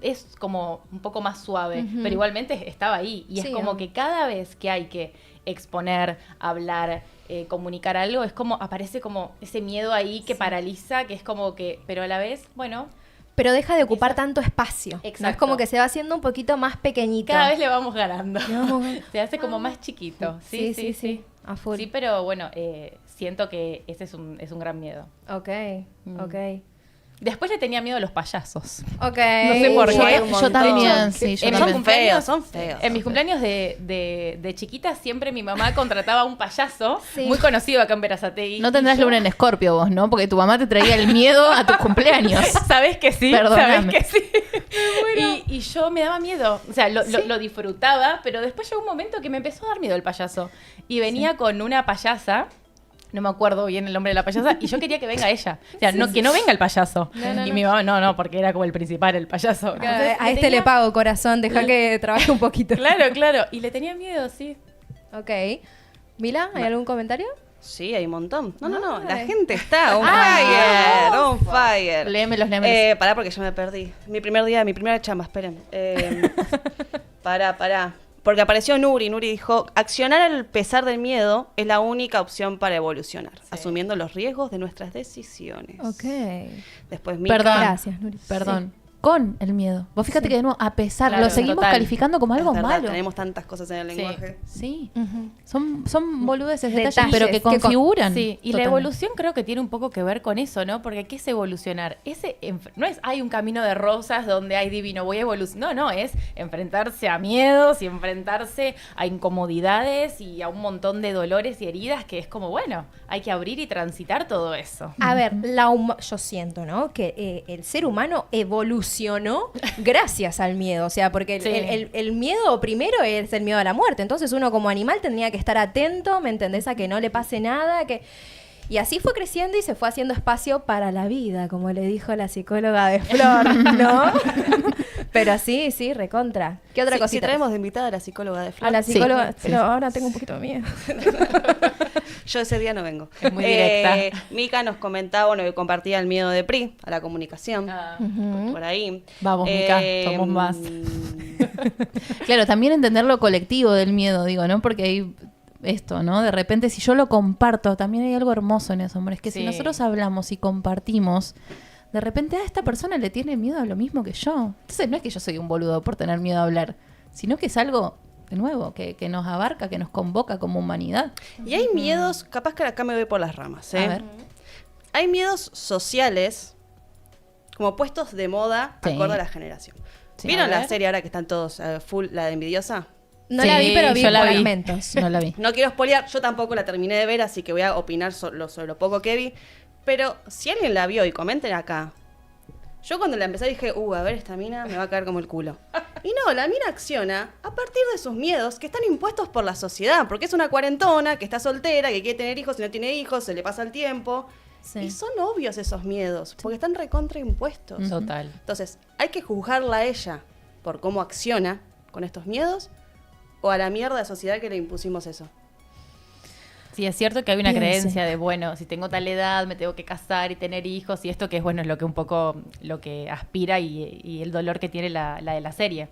es como un poco más suave, pero igualmente estaba ahí. Y es como que cada vez que hay que exponer, hablar, comunicar algo, es como, aparece como ese miedo ahí que paraliza, que es como que, pero a la vez, bueno... Pero deja de ocupar tanto espacio. Exacto. ¿No? Es como que se va haciendo un poquito más pequeñito. Cada vez le vamos ganando. Se hace como más chiquito. Sí. A full. Sí, pero bueno, siento que ese es un gran miedo. Ok. Después le tenía miedo a los payasos. Ok. No sé por qué. Yo también, sí. Yo también. Son feos. En mis cumpleaños de chiquita siempre mi mamá contrataba a un payaso Sí. muy conocido acá en Verazategui. No tendrás Y yo- luna en Escorpio vos, ¿no? Porque tu mamá te traía el miedo a tus cumpleaños. ¿Sabes que sí? Perdóname. ¿Sabes que sí? Y yo me daba miedo. O sea, lo disfrutaba, pero después llegó un momento que me empezó a dar miedo el payaso. Y venía con una payasa, no me acuerdo bien el nombre de la payasa, y yo quería que venga ella. O sea, que no venga el payaso. Y mi mamá, no, porque era como el principal, el payaso. Entonces, A este le pago, corazón. Deja que trabaje un poquito. Claro. Y le tenía miedo, sí. Ok. Mila, ¿hay algún comentario? Sí, hay un montón. No. La Ay. gente está on fire. Léemelos. Pará porque ya me perdí. Mi primer día, mi primera chamba, esperen. Pará. Porque apareció Nuri. Nuri dijo, accionar al pesar del miedo es la única opción para evolucionar, asumiendo los riesgos de nuestras decisiones. Ok. Después Mica. Perdón. Gracias, Nuri. Perdón. Con el miedo. Vos fíjate que de nuevo, a pesar, Claro, lo seguimos total. calificando como Es algo verdad, malo. tenemos tantas cosas en el lenguaje. Sí. Ujú. Son boludeces, detalles, Detalles pero que que con- configuran. Sí, y la totalmente. evolución creo que tiene un poco que ver con eso, ¿no? Porque ¿qué es evolucionar? No es hay un camino de rosas donde hay divino, voy a evolucionar. No, es enfrentarse a miedos y enfrentarse a incomodidades y a un montón de dolores y heridas que es como, bueno, hay que abrir y transitar todo eso. A ver, yo siento, ¿no? Que el ser humano evolucionó gracias al miedo. O sea, porque Sí. el miedo primero es el miedo a la muerte. Entonces uno como animal tendría que estar atento, ¿me entendés? A que no le pase nada, Y así fue creciendo y se fue haciendo espacio para la vida, como le dijo la psicóloga de Flor, ¿no? Pero sí, recontra. ¿Qué otra Si cosita? traemos de invitada a la psicóloga de Flor. A la psicóloga, Sí. pero ahora tengo un poquito de miedo. Yo ese día no vengo. Es muy directa. Mica nos comentaba, bueno, que compartía el miedo de Pri a la comunicación. Ah. Por ahí. Vamos, Mica, somos más. mm, Claro, también entender lo colectivo del miedo, digo, ¿no? Porque hay esto, ¿no? De repente, si yo lo comparto, también hay algo hermoso en eso, hombre. Es que si Sí. nosotros hablamos y compartimos, de repente a esta persona le tiene miedo a lo mismo que yo. Entonces no es que yo soy un boludo por tener miedo a hablar, sino que es algo, de nuevo, que nos abarca, que nos convoca como humanidad. Y hay miedos, capaz que acá me voy por las ramas, ¿eh? A ver. Hay miedos sociales, como puestos de moda, Sí. acorde a la generación. Sí. ¿Vieron A la ver. serie ahora que están todos full, la de Envidiosa? No Sí, la vi, pero vi yo la vi. fragmentos. No la vi. No quiero spoilear, yo tampoco la terminé de ver, así que voy a opinar sobre lo poco que vi. Pero si alguien la vio y comenten acá. Yo cuando la empecé dije, a ver, esta mina me va a caer como el culo. Y no, la mina acciona a partir de sus miedos que están impuestos por la sociedad, porque es una cuarentona, que está soltera, que quiere tener hijos y no tiene hijos, se le pasa el tiempo. Sí. Y son obvios esos miedos, porque están recontra impuestos. Total. Entonces, ¿hay que juzgarla a ella por cómo acciona con estos miedos? ¿O a la mierda de sociedad que le impusimos eso? Sí, es cierto que hay una Piense. creencia de, bueno, si tengo tal edad, me tengo que casar y tener hijos, y esto que es, bueno, es lo que un poco, lo que aspira y el dolor que tiene la de la serie.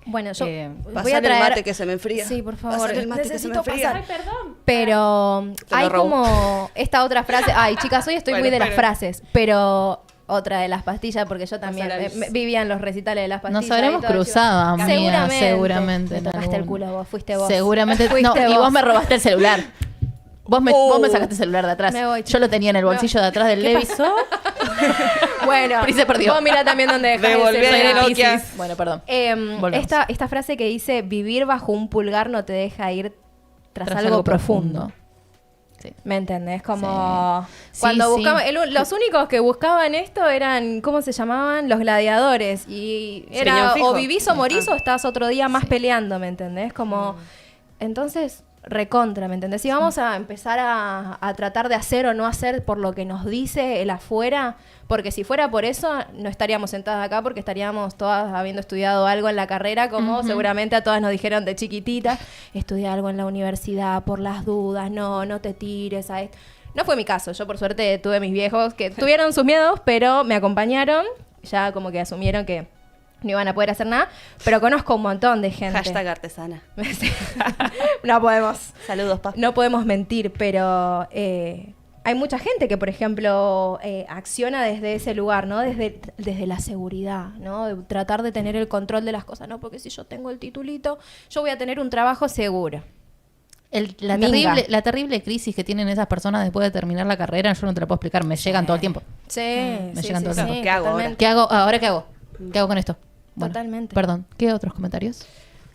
Bueno, yo Voy voy a Pasar traer... el mate que se me enfría. Sí, por favor. Pasar el mate que se me Necesito enfría. pasar. perdón. Pero Te lo hay robo. como esta otra frase. Ay, chicas, hoy estoy Bueno, muy de las esperen. frases, pero otra de las pastillas, porque yo también Pasa la luz. vivía en los recitales de las pastillas. Nos habremos y todo, cruzado, yo- amiga, seguramente. Me en tocaste el algún- culo vos, fuiste vos. Seguramente. Fuiste No, y vos me robaste el celular. Vos me sacaste el celular de atrás. Me voy, Yo lo tenía en el bolsillo de atrás del Levi. Bueno, Pri se perdió. vos mira también dónde dejás Devolvé el el celular. Nokia. Piscis. Bueno, perdón. Em, Volvemos. esta frase que dice, vivir bajo un pulgar no te deja ir tras algo profundo. Sí. ¿Me entendés? Como Sí. cuando Sí, buscaban, sí. los únicos que buscaban esto eran, ¿cómo se llamaban? Los gladiadores. Y era Señor fijo. o vivís o morís o estás otro día más Sí. peleando, ¿me entendés? Como, entonces, recontra, ¿me entendés? Si vamos a empezar a tratar de hacer o no hacer por lo que nos dice el afuera, porque si fuera por eso, no estaríamos sentadas acá porque estaríamos todas habiendo estudiado algo en la carrera, como seguramente a todas nos dijeron de chiquitita, estudia algo en la universidad por las dudas, no te tires a esto. No fue mi caso, yo por suerte tuve mis viejos que tuvieron sus miedos, pero me acompañaron, ya como que asumieron que no iban a poder hacer nada, pero conozco un montón de gente. Hashtag artesana. No podemos. Saludos, pa. No podemos mentir, pero hay mucha gente que, por ejemplo, acciona desde ese lugar, ¿no? Desde la seguridad, ¿no? De tratar de tener el control de las cosas, ¿no? Porque si yo tengo el titulito, yo voy a tener un trabajo seguro. La Minga. terrible crisis que tienen esas personas después de terminar la carrera, yo no te la puedo explicar, me llegan todo el tiempo. Sí, Me llegan todo el tiempo. ¿Qué hago ahora? totalmente. ¿Qué hago? ¿Ahora qué hago? ¿Qué hago con esto? Bueno, Totalmente. Perdón, ¿qué otros comentarios?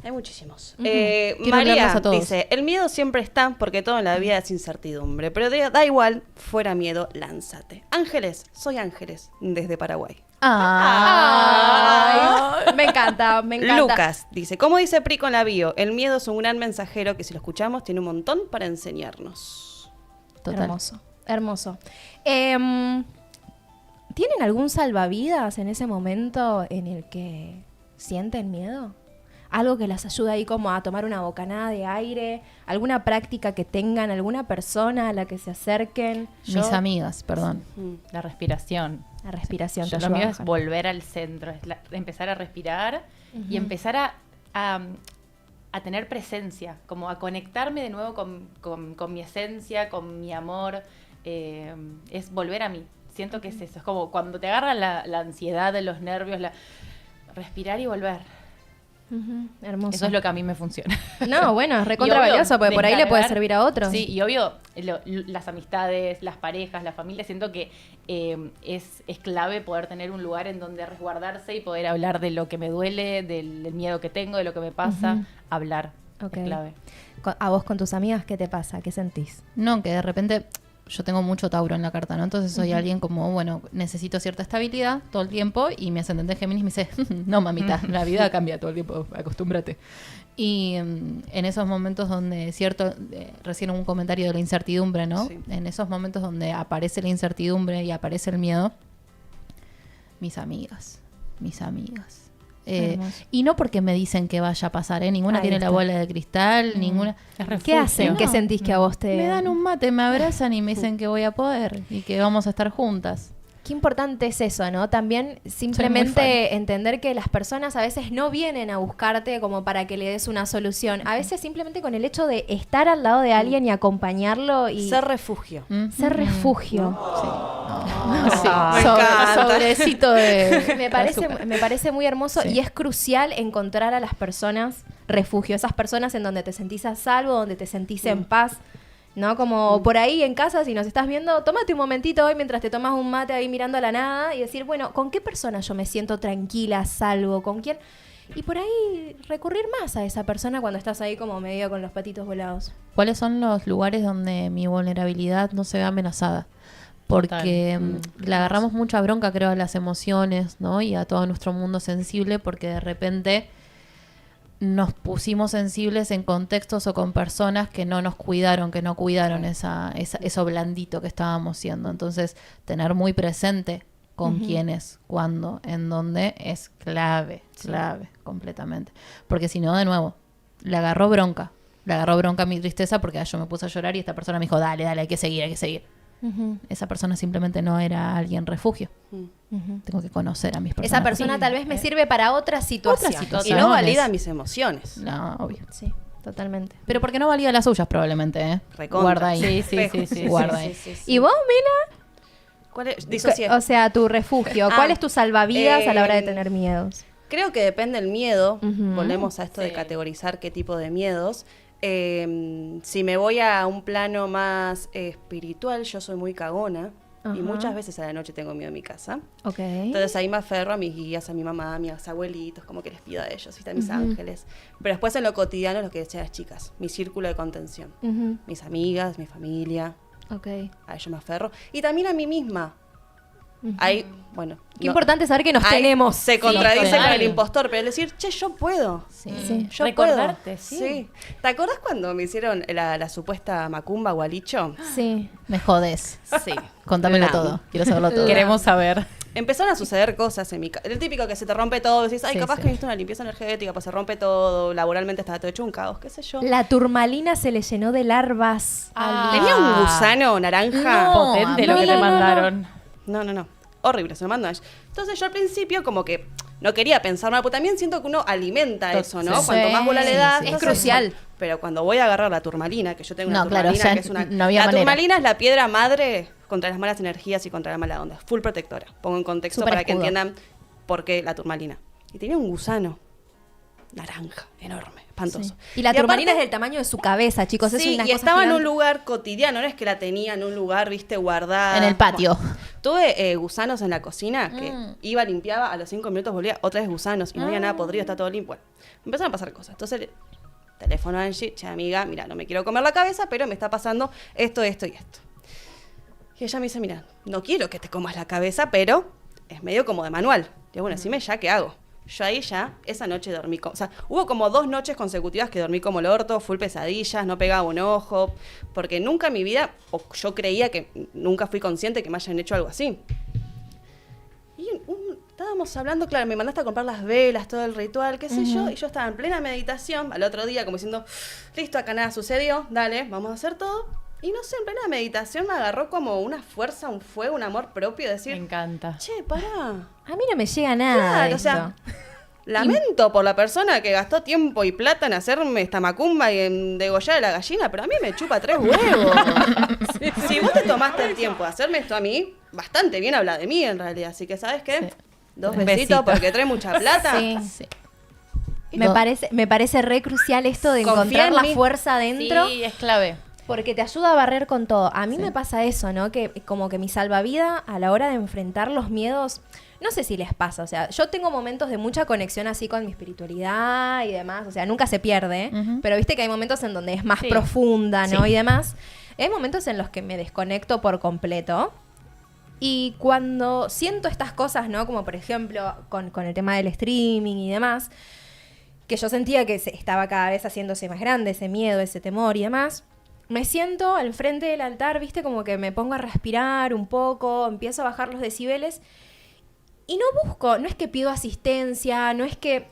Hay muchísimos. Quiero María leerlos a todos. dice, el miedo siempre está porque todo en la vida es incertidumbre, pero da igual, fuera miedo, lánzate. Ángeles, soy Ángeles, desde Paraguay. Ay, me encanta, me encanta. Lucas dice, como dice Pri con la bio, el miedo es un gran mensajero que si lo escuchamos tiene un montón para enseñarnos. Total. Hermoso, hermoso. ¿Tienen algún salvavidas en ese momento en el que sienten miedo? Algo que las ayude ahí como a tomar una bocanada de aire, alguna práctica que tengan, alguna persona a la que se acerquen. Mis amigas, perdón. La respiración. La respiración te Lo ayuda mío a es bajar. volver al centro, es empezar a respirar y empezar a tener presencia, como a conectarme de nuevo con mi esencia, con mi amor, es volver a mí. Siento que es eso, es como cuando te agarra la ansiedad, los nervios, respirar y volver. Ujú, hermoso. Eso es lo que a mí me funciona. No, bueno, es recontra Y obvio, valioso, porque por ahí le puede descargar- servir a otros. Sí, y obvio, las amistades, las parejas, la familia, siento que es clave poder tener un lugar en donde resguardarse y poder hablar de lo que me duele, del miedo que tengo, de lo que me pasa. Ujú. Hablar Ok. es clave. A vos con tus amigas, ¿qué te pasa? ¿Qué sentís? No, que de repente yo tengo mucho Tauro en la carta, ¿no? Entonces soy alguien como, bueno, necesito cierta estabilidad todo el tiempo y me ascendente Géminis me dice, no mamita, la vida cambia todo el tiempo, acostúmbrate. Y en esos momentos donde, recién un comentario de la incertidumbre, ¿no? Sí. En esos momentos donde aparece la incertidumbre y aparece el miedo, mis amigas. Hermoso. Y no porque me dicen que vaya a pasar, ninguna Ahí tiene está. la bola de cristal, ninguna. Es refugio. ¿Qué hacen? No. ¿Qué sentís que a vos te...? Me dan un mate, me abrazan y me dicen que voy a poder y que vamos a estar juntas. Qué importante es eso, ¿no? También Soy simplemente entender que las personas a veces no vienen a buscarte como para que le des una solución. A veces simplemente con el hecho de estar al lado de alguien y acompañarlo y Ser refugio. ser refugio. Sí. Me encanta. Sobrecito de Me parece muy hermoso Sí. y es crucial encontrar a las personas refugio, esas personas en donde te sentís a salvo, donde te sentís en paz, ¿no? Como por ahí en casa, si nos estás viendo, tómate un momentito hoy mientras te tomas un mate ahí mirando a la nada y decir, bueno, ¿con qué persona yo me siento tranquila, salvo? ¿Con quién? Y por ahí recurrir más a esa persona cuando estás ahí como medio con los patitos volados. ¿Cuáles son los lugares donde mi vulnerabilidad no se ve amenazada? Porque le agarramos mucha bronca, creo, a las emociones, ¿no? Y a todo nuestro mundo sensible, porque de repente nos pusimos sensibles en contextos o con personas que no nos cuidaron, que no cuidaron eso blandito que estábamos siendo. Entonces, tener muy presente con quiénes, cuándo, en dónde, es clave, completamente. Porque si no, de nuevo, le agarró bronca mi tristeza porque yo me puse a llorar y esta persona me dijo, dale, hay que seguir. Esa persona simplemente no era alguien refugio. Tengo que conocer a mis personas. Esa persona tal vez me sirve para otra situación. Y situación. no valida mis emociones. No, obvio. Sí, totalmente. Pero porque no valía las suyas probablemente, ¿eh? Recontra. Guarda ahí. Sí. Guarda ahí. ¿Y vos, Mila? ¿Cuál es? Disocié. O sea, tu refugio. ¿Cuál es tu salvavidas a la hora de Eh, tener miedos? Creo que depende del miedo. Ujú. Volvemos a esto de categorizar qué tipo de miedos. Si me voy a un plano más espiritual, yo soy muy cagona. Ajá. Y muchas veces a la noche tengo miedo en mi casa. Ok. Entonces ahí me aferro a mis guías, a mi mamá, a mis abuelitos, como que les pido a ellos, ¿viste? A mis ángeles. Pero después en lo cotidiano, lo que decían las chicas, mi círculo de contención. Ujú. Mis amigas, mi familia, Ok. a ellos me aferro. Y también a mí misma. Ahí, bueno. Qué importante saber que nos ahí tenemos. Se contradice total. con el impostor, pero el decir, che, yo puedo. Sí. Yo Recordarte, puedo. sí. ¿Te acordás cuando me hicieron la supuesta macumba o alicho? Sí. Me jodes. Sí. Contámelo La- todo. Quiero saberlo todo. Queremos saber. Empezaron a suceder cosas en mi casa. El típico que se te rompe todo, decís, ay, Sí, capaz sí. que necesito una limpieza energética, pues se rompe todo, laboralmente está todo hecho un caos, qué sé yo. La turmalina se le llenó de larvas. Tenía un gusano naranja. No, Potente lo no, que no, te no, mandaron. No. Horrible, se me mandó a ella. Entonces yo al principio como que no quería pensar mal, pero también siento que uno alimenta eso, ¿no? Sí. Cuanto más bola le das. Sí, es entonces, crucial. Pero cuando voy a agarrar la turmalina, que yo tengo una No, claro, turmalina ya que es una... no había la manera. turmalina es la piedra madre contra las malas energías y contra la mala onda. Full protectora. Pongo en contexto Súper para que escudo. entiendan por qué la turmalina. Y tenía un gusano naranja, enorme, espantoso. Y la turmalina aparte- es del tamaño de su cabeza, chicos. Es Sí, una y cosa estaba en un gigante. lugar cotidiano, no es que la tenía en un lugar, viste, guardada. En el patio. Bueno, tuve gusanos en la cocina que Mm. iba, limpiaba, a los 5 minutos volvía otra vez gusanos y no había nada podrido, está todo limpio. Bueno, empezaron a pasar cosas. Entonces, teléfono a Angie, che, amiga, mira, no me quiero comer la cabeza, pero me está pasando esto y esto. Y ella me dice, mira, no quiero que te comas la cabeza, pero es medio como de manual. Digo, bueno, decime ya qué hago. Yo ahí ya, esa noche dormí, o sea, hubo como 2 noches consecutivas que dormí como el orto, full pesadillas, no pegaba un ojo, porque nunca en mi vida, o yo creía que nunca fui consciente que me hayan hecho algo así. Y estábamos hablando, claro, me mandaste a comprar las velas, todo el ritual, qué sé yo, y yo estaba en plena meditación, al otro día como diciendo, listo, acá nada sucedió, dale, vamos a hacer todo. Y no sé, en plena meditación me agarró como una fuerza, un fuego, un amor propio, de Me decir, encanta. che, pará. A mí no me llega nada. Claro, de o sea, esto. lamento por la persona que gastó tiempo y plata en hacerme esta macumba y en degollar a la gallina, pero a mí me chupa 3 huevos. Si vos te tomaste el tiempo de hacerme esto a mí, bastante bien habla de mí en realidad. Así que, ¿sabes qué? 2 Un besitos besito. porque trae mucha plata. Sí. Sí. Me parece re crucial esto de Confía encontrar en la mí. fuerza adentro. Sí, es clave. Porque te ayuda a barrer con todo. A mí me pasa eso, ¿no? Que como que mi salvavidas a la hora de enfrentar los miedos, no sé si les pasa, o sea, yo tengo momentos de mucha conexión así con mi espiritualidad y demás, o sea, nunca se pierde, Ujú. pero viste que hay momentos en donde es más Sí. profunda, ¿no? Sí. Y demás. Hay momentos en los que me desconecto por completo. Y cuando siento estas cosas, ¿no? Como por ejemplo con el tema del streaming y demás, que yo sentía que estaba cada vez haciéndose más grande ese miedo, ese temor y demás, me siento al frente del altar, ¿viste? Como que me pongo a respirar un poco, empiezo a bajar los decibeles y no es que pido asistencia, no es que...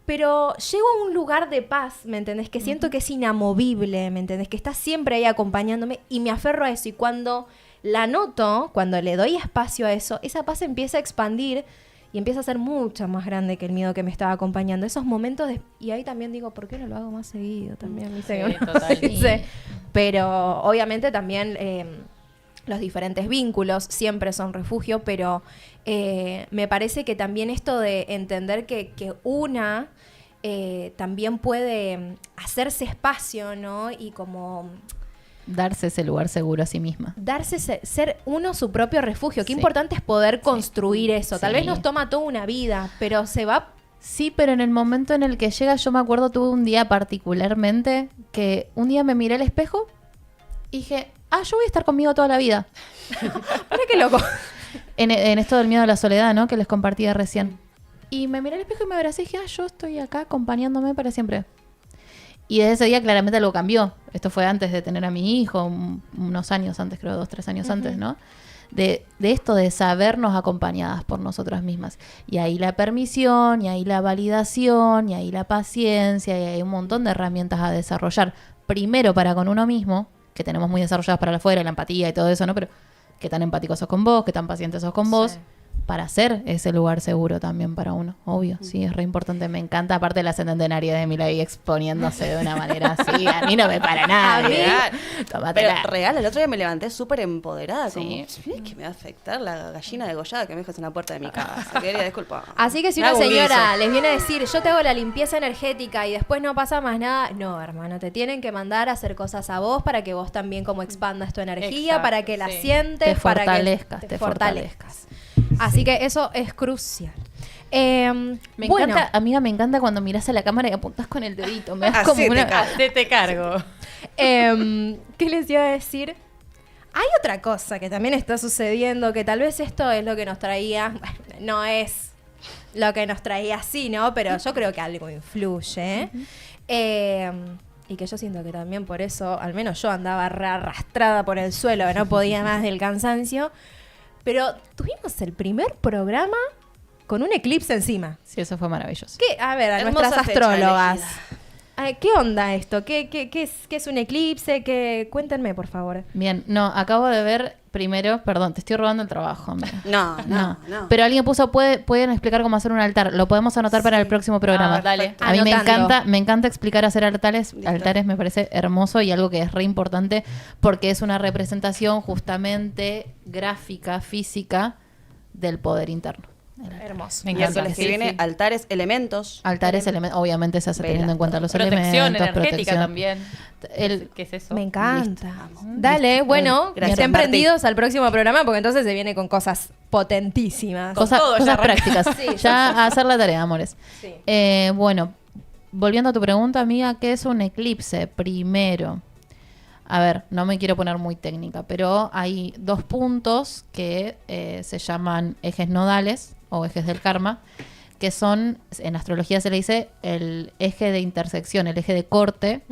Pero llego a un lugar de paz, ¿me entendés? Que siento que es inamovible, ¿me entendés? Que está siempre ahí acompañándome y me aferro a eso. Y cuando la noto, cuando le doy espacio a eso, esa paz empieza a expandir y empieza a ser mucho más grande que el miedo que me estaba acompañando. Esos momentos y ahí también digo, ¿por qué no lo hago más seguido? También, ¿viste? Sí, total. Dice. Pero obviamente también los diferentes vínculos siempre son refugio, pero me parece que también esto de entender que una también puede hacerse espacio, ¿no? Y como... Darse ese lugar seguro a sí misma. ser uno su propio refugio. Qué Sí. importante es poder construir eso. Tal Sí. vez nos toma toda una vida, pero se va... Sí, pero en el momento en el que llega, yo me acuerdo, tuve un día particularmente, que un día me miré al espejo y dije, yo voy a estar conmigo toda la vida. Mira qué loco. En esto del miedo a la soledad, ¿no? Que les compartía recién. Y me miré al espejo y me abracé y dije, yo estoy acá acompañándome para siempre. Y desde ese día claramente algo cambió. Esto fue antes de tener a mi hijo, unos años antes, creo 2-3 años antes, ¿no? De esto de sabernos acompañadas por nosotras mismas. Y ahí la permisión, y ahí la validación, y ahí la paciencia, y hay un montón de herramientas a desarrollar. Primero para con uno mismo, que tenemos muy desarrolladas para afuera, la empatía y todo eso, ¿no? Pero qué tan empático sos con vos, qué tan paciente sos con vos. Para hacer ese lugar seguro también para uno, obvio, sí, es re importante, me encanta, aparte la ascendenaria de Milay exponiéndose de una manera así, a mí no me para nada, Real. tómatela. Pero real, el otro día me levanté súper empoderada. Sí. Como, "Sí, que me va a afectar la gallina degollada que me dejas en la puerta de mi casa. Quería disculpar. Así que si Me una hago un señora guiso. les viene a decir, yo te hago la limpieza energética y después no pasa más nada, no, hermano, te tienen que mandar a hacer cosas a vos para que vos también como expandas tu energía, Exacto, para que la sí. sientes, Te para fortalezcas, que te fortalezcas. Así que eso es crucial. Me encanta, amiga, me encanta cuando mirás a la cámara y apuntás con el dedito, me das Así como te una... cae. Hacete cargo. ¿Qué les iba a decir? Hay otra cosa que también está sucediendo, que tal vez esto es lo que nos traía, bueno, no es lo que nos traía así, ¿no? Pero yo creo que algo influye. Y que yo siento que también por eso, al menos yo andaba re arrastrada por el suelo, que no podía más del cansancio. Pero tuvimos el primer programa con un eclipse encima. Sí, eso fue maravilloso. ¿Qué? A ver, a Hermosa nuestras fecha astrólogas. elegida. Ay, ¿qué onda esto? ¿Qué es un eclipse? Cuéntenme, por favor. Bien, no, acabo de ver primero, perdón, te estoy robando el trabajo, amiga. No. Pero alguien puso, pueden explicar cómo hacer un altar. Lo podemos anotar para el próximo programa. Ah, dale. A mí Anotando. me encanta explicar hacer altares. Listo. Altares me parece hermoso y algo que es re importante porque es una representación justamente gráfica, física del poder interno. Hermoso. Me Miércoles encanta. que Sí, viene, sí. altares, elementos. Altares, obviamente se hace Vela. teniendo en cuenta los Protección elementos, energética protección. también. El- ¿Qué es eso? Me encanta. Listo, vamos. Dale, bueno, Gracias, estén Marti. prendidos al próximo programa porque entonces se viene con cosas potentísimas. Con todo ya cosas arranca. prácticas. Sí, Ya a hacer la tarea, amores. Sí. Bueno, volviendo a tu pregunta, amiga, ¿qué es un eclipse? Primero, a ver, no me quiero poner muy técnica, pero hay 2 puntos que se llaman ejes nodales o ejes del karma, que son, en astrología se le dice el eje de intersección, el eje de corte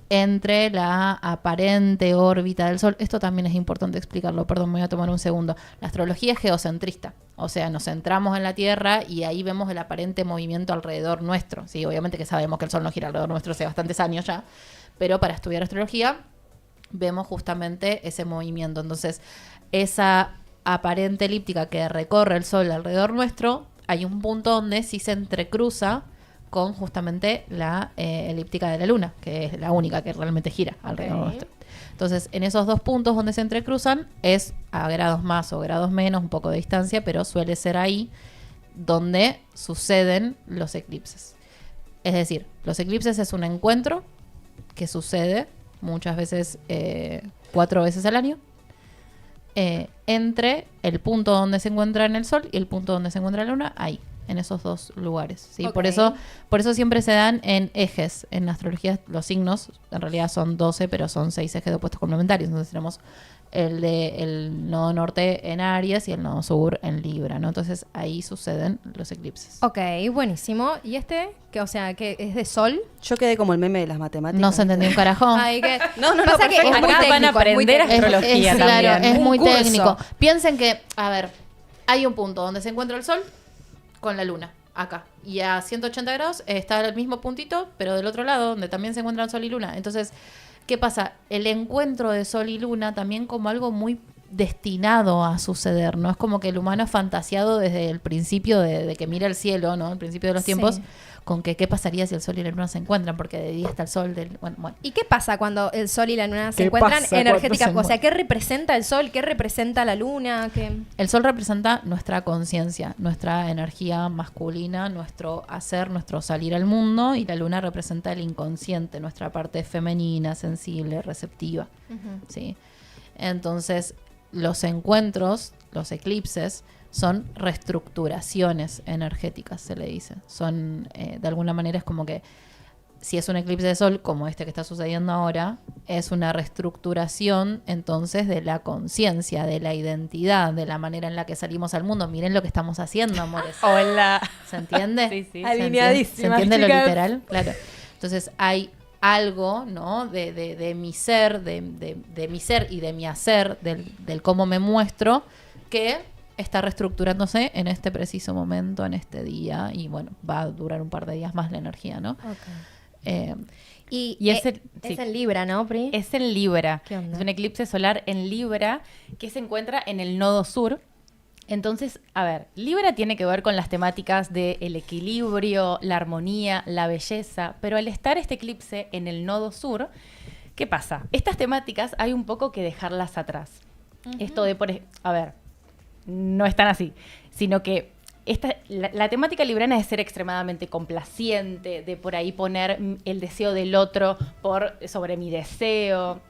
entre la aparente órbita del Sol. Esto también es importante explicarlo, perdón, me voy a tomar un segundo. La astrología es geocentrista, o sea, nos centramos en la Tierra y ahí vemos el aparente movimiento alrededor nuestro. Sí, obviamente que sabemos que el Sol no gira alrededor nuestro hace bastantes años ya, pero para estudiar astrología vemos justamente ese movimiento. Entonces, esa aparente elíptica que recorre el Sol alrededor nuestro, hay un punto donde sí se entrecruza con justamente la elíptica de la Luna, que es la única que realmente gira alrededor nuestro. Entonces, en esos 2 puntos donde se entrecruzan es a grados más o grados menos, un poco de distancia, pero suele ser ahí donde suceden los eclipses. Es decir, los eclipses es un encuentro que sucede muchas veces, 4 veces al año, entre el punto donde se encuentra en el Sol y el punto donde se encuentra la Luna, ahí, en esos dos lugares. ¿Sí? Ok. Por eso siempre se dan en ejes. En astrología los signos en realidad son 12, pero son 6 ejes de opuestos complementarios. Entonces tenemos el nodo norte en Aries y el nodo sur en Libra, ¿no? Entonces ahí suceden los eclipses. Ok, buenísimo. ¿Y que o sea, que es de Sol? Yo quedé como el meme de las matemáticas. No se entendió un carajón. Ay, que... No, Pasa que es perfecto. muy Acá van a técnico, es muy aprender técnico. astrología Claro, también. es muy Un curso. técnico. Piensen que, a ver, hay un punto donde se encuentra el Sol con la Luna, acá. Y a 180 grados está el mismo puntito, pero del otro lado, donde también se encuentran Sol y Luna. Entonces, ¿qué pasa? El encuentro de Sol y Luna también como algo muy destinado a suceder, ¿no? Es como que el humano ha fantaseado desde el principio de que mira el cielo, ¿no? El principio de los tiempos, Sí. con que qué pasaría si el Sol y la Luna se encuentran, porque de día está el Sol, bueno. ¿Y qué pasa cuando el Sol y la Luna se ¿Qué encuentran pasa energéticamente? cuando O se sea, ¿qué representa el Sol? ¿Qué representa la Luna? ¿Qué... El Sol representa nuestra conciencia, nuestra energía masculina, nuestro hacer, nuestro salir al mundo, y la Luna representa el inconsciente, nuestra parte femenina, sensible, receptiva. ¿Sí? Entonces, los encuentros, los eclipses, son reestructuraciones energéticas, se le dice. Son, de alguna manera, es como que si es un eclipse de Sol, como este que está sucediendo ahora, es una reestructuración, entonces, de la conciencia, de la identidad, de la manera en la que salimos al mundo. Miren lo que estamos haciendo, amores. Hola. ¿Se entiende? Sí, sí. ¿Se Alineadísimas, entiende lo chicas. literal? Claro. Entonces hay algo, ¿no? De mi ser, de mi ser y de mi hacer, del cómo me muestro, que está reestructurándose en este preciso momento, en este día, y bueno, va a durar un par de días más la energía, ¿no? Y es es sí. en Libra, ¿no, Pri? Es en Libra. ¿Qué onda? Es un eclipse solar en Libra que se encuentra en el nodo sur. Entonces, a ver, Libra tiene que ver con las temáticas del equilibrio, la armonía, la belleza, pero al estar este eclipse en el nodo sur, ¿qué pasa? Estas temáticas hay un poco que dejarlas atrás. Esto de, a ver, no es tan así, sino que la temática librana es ser extremadamente complaciente, de por ahí poner el deseo del otro sobre mi deseo,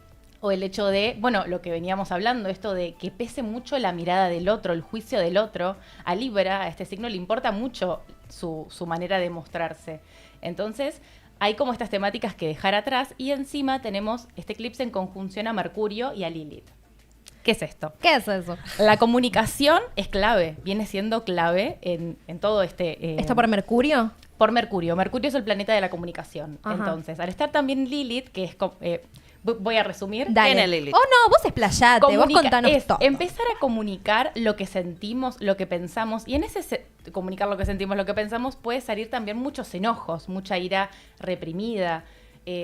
o el hecho de, bueno, lo que veníamos hablando, esto de que pese mucho la mirada del otro, el juicio del otro. A Libra, a este signo, le importa mucho su manera de mostrarse. Entonces, hay como estas temáticas que dejar atrás, y encima tenemos este eclipse en conjunción a Mercurio y a Lilith. ¿Qué es esto? ¿Qué es eso? La comunicación es clave, viene siendo clave en todo este... ¿Esto por Mercurio? Por Mercurio. Mercurio es el planeta de la comunicación. Ajá. Entonces, al estar también Lilith, que es... voy a resumir. Dale. Tiene Lilith. Oh, no, vos explayate, vos contanos es todo. empezar a comunicar lo que sentimos, lo que pensamos, y en ese comunicar lo que sentimos, lo que pensamos, puede salir también muchos enojos, mucha ira reprimida,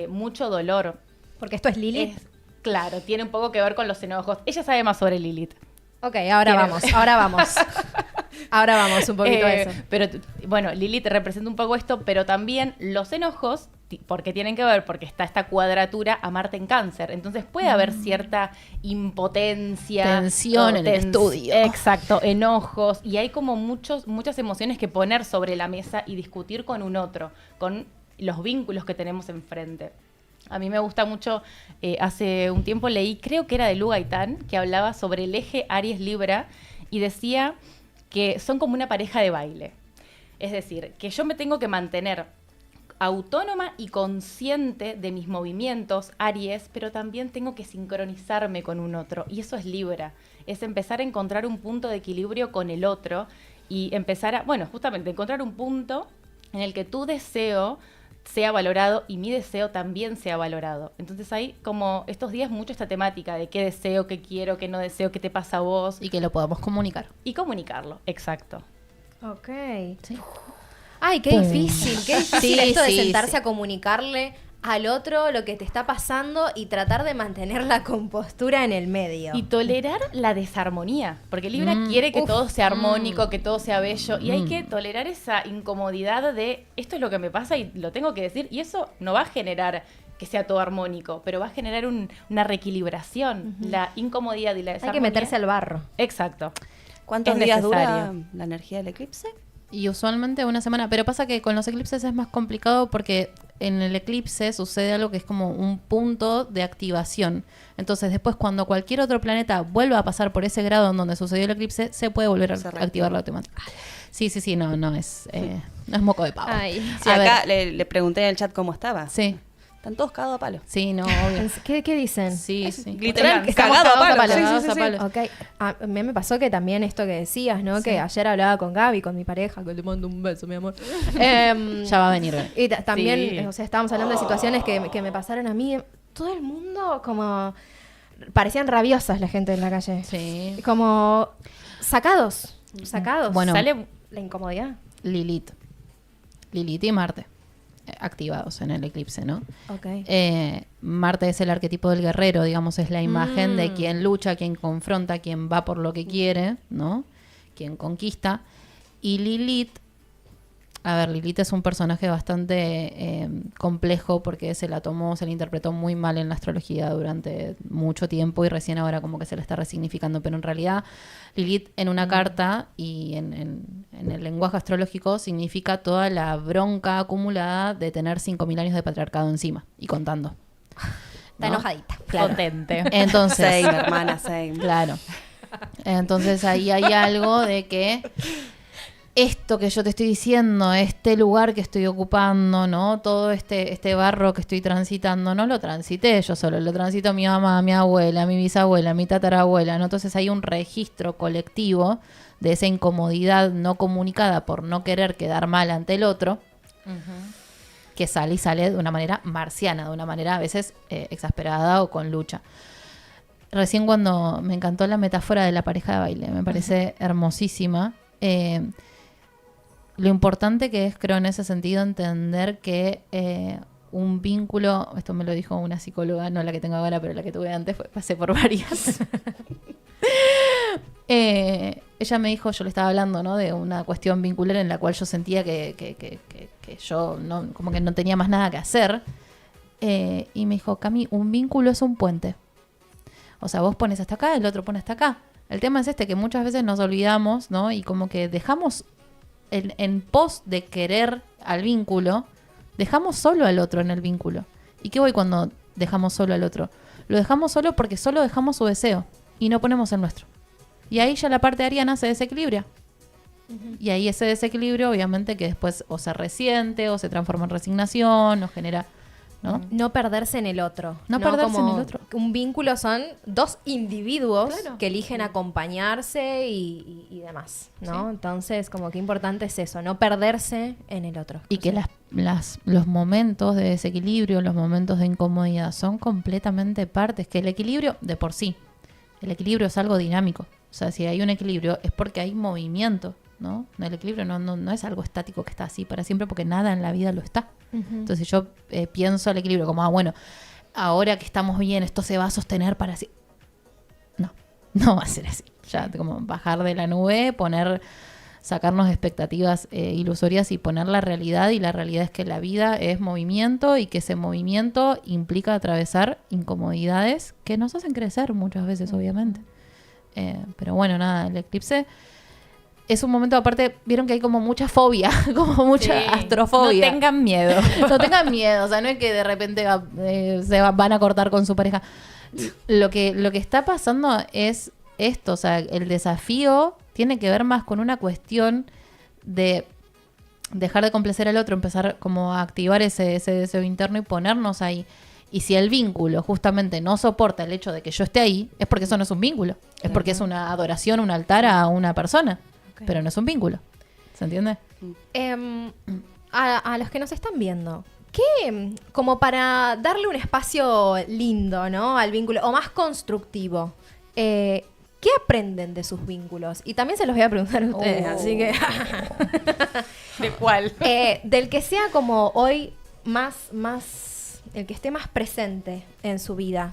mucho dolor. Porque esto es Lilith. Claro, tiene un poco que ver con los enojos. Ella sabe más sobre Lilith. Ok, ahora vamos. Ahora vamos un poquito a eso. Pero bueno, Lilith representa un poco esto, pero también los enojos, porque tienen que ver, porque está esta cuadratura a Marte en Cáncer. Entonces puede haber cierta impotencia. Tensión en el estudio. Exacto, enojos. Y hay como muchas emociones que poner sobre la mesa y discutir con un otro, con los vínculos que tenemos enfrente. A mí me gusta mucho, hace un tiempo leí, creo que era de Lu Gaitán, que hablaba sobre el eje Aries-Libra y decía que son como una pareja de baile. Es decir, que yo me tengo que mantener autónoma y consciente de mis movimientos, Aries, pero también tengo que sincronizarme con un otro. Y eso es Libra, es empezar a encontrar un punto de equilibrio con el otro y empezar a, bueno, justamente encontrar un punto en el que tu deseo sea valorado y mi deseo también sea valorado. Entonces hay como estos días mucho esta temática de qué deseo, qué quiero, qué no deseo, qué te pasa a vos. Y que lo podamos comunicar. Y comunicarlo, exacto. Ok. ¿Sí? Ay, qué Pum. difícil Sí, esto de sí, sentarse sí. a comunicarle al otro lo que te está pasando y tratar de mantener la compostura en el medio. Y tolerar la desarmonía, porque Libra quiere que todo sea armónico, que todo sea bello, y hay que tolerar esa incomodidad de esto es lo que me pasa y lo tengo que decir, y eso no va a generar que sea todo armónico, pero va a generar una reequilibración, la incomodidad y la Hay desarmonía. que meterse al barro. Exacto. ¿Cuántos Es días dura necesario. la energía del eclipse? Y usualmente una semana, pero pasa que con los eclipses es más complicado porque en el eclipse sucede algo que es como un punto de activación. Entonces después cuando cualquier otro planeta vuelva a pasar por ese grado en donde sucedió el eclipse, se puede volver a activar la automática. Sí, no es moco de pavo. Ay. Sí, A acá le pregunté en el chat cómo estaba. Sí, Están todos cagados a palo. sí, no, obvio. ¿Qué dicen? Sí, sí. Literal, Estamos cagado a cagados palo. a palo. Sí, sí, sí, sí. Ok, a mí me pasó que también esto que decías, ¿no? Sí. Que ayer hablaba con Gaby, con mi pareja, que le mando un beso, mi amor. Ya va a venir. Y también, Sí. o sea, estábamos hablando de situaciones que me pasaron a mí. Todo el mundo como... Parecían rabiosas la gente en la calle. Sí. Como sacados. Bueno. Sale la incomodidad. Lilith y Marte activados en el eclipse, ¿no? Ok. Marte es el arquetipo del guerrero, digamos, es la imagen de quien lucha, quien confronta, quien va por lo que quiere, ¿no? Quien conquista. Y Lilith es un personaje bastante complejo porque se la interpretó muy mal en la astrología durante mucho tiempo y recién ahora como que se la está resignificando, pero en realidad Lilith en una carta y en el lenguaje astrológico significa toda la bronca acumulada de tener 5.000 años de patriarcado encima y contando. Está ¿no? enojadita. Potente. Entonces, Same, hermana, same. claro. Entonces ahí hay algo de que esto que yo te estoy diciendo, este lugar que estoy ocupando, ¿no? Todo este barro que estoy transitando, no lo transité yo solo, lo transito mi mamá, mi abuela, mi bisabuela, mi tatarabuela, ¿no? Entonces hay un registro colectivo de esa incomodidad no comunicada por no querer quedar mal ante el otro, que sale de una manera marciana, de una manera a veces exasperada o con lucha. Recién cuando me encantó la metáfora de la pareja de baile, me parece hermosísima. Lo importante que es, creo, en ese sentido, entender que un vínculo, esto me lo dijo una psicóloga, no la que tengo ahora, pero la que tuve antes, pasé por varias. Ella me dijo, yo le estaba hablando, ¿no? De una cuestión vincular en la cual yo sentía que yo no, como que no tenía más nada que hacer. Y me dijo, Cami, un vínculo es un puente. O sea, vos pones hasta acá, el otro pone hasta acá. El tema es que muchas veces nos olvidamos, ¿no? Y como que dejamos en pos de querer al vínculo, dejamos solo al otro en el vínculo. ¿Y qué voy cuando dejamos solo al otro? Lo dejamos solo porque solo dejamos su deseo y no ponemos el nuestro. Y ahí ya la parte ariana se desequilibra. Y ahí ese desequilibrio, obviamente, que después o se resiente o se transforma en resignación o genera... ¿no? No perderse en el otro. No perderse Como en el otro. Un vínculo son dos individuos Claro. que eligen acompañarse y demás, ¿no? Sí. Entonces, como que importante es eso, no perderse en el otro. Y que los momentos de desequilibrio, los momentos de incomodidad son completamente partes. Que el equilibrio, de por sí, el equilibrio es algo dinámico. O sea, si hay un equilibrio es porque hay movimiento, ¿no? El equilibrio no es algo estático que está así para siempre porque nada en la vida lo está. Entonces yo pienso el equilibrio como, bueno, ahora que estamos bien, esto se va a sostener para así. No va a ser así. Ya como bajar de la nube, sacarnos expectativas ilusorias y poner la realidad. Y la realidad es que la vida es movimiento y que ese movimiento implica atravesar incomodidades que nos hacen crecer muchas veces, obviamente. Pero bueno, nada, el eclipse es un momento, aparte, vieron que hay como mucha fobia, como mucha astrofobia. No tengan miedo. No tengan miedo, o sea, no es que de repente van a cortar con su pareja. Lo que está pasando es esto, o sea, el desafío tiene que ver más con una cuestión de dejar de complacer al otro, empezar como a activar ese deseo interno y ponernos ahí. Y si el vínculo justamente no soporta el hecho de que yo esté ahí, es porque eso no es un vínculo, es porque es una adoración, un altar a una persona. Pero no es un vínculo. ¿Se entiende? A los que nos están viendo, ¿qué, como para darle un espacio lindo, ¿no? Al vínculo, o más constructivo, ¿qué aprenden de sus vínculos? Y también se los voy a preguntar a ustedes, así que... ¿De cuál? Del que sea como hoy más, el que esté más presente en su vida.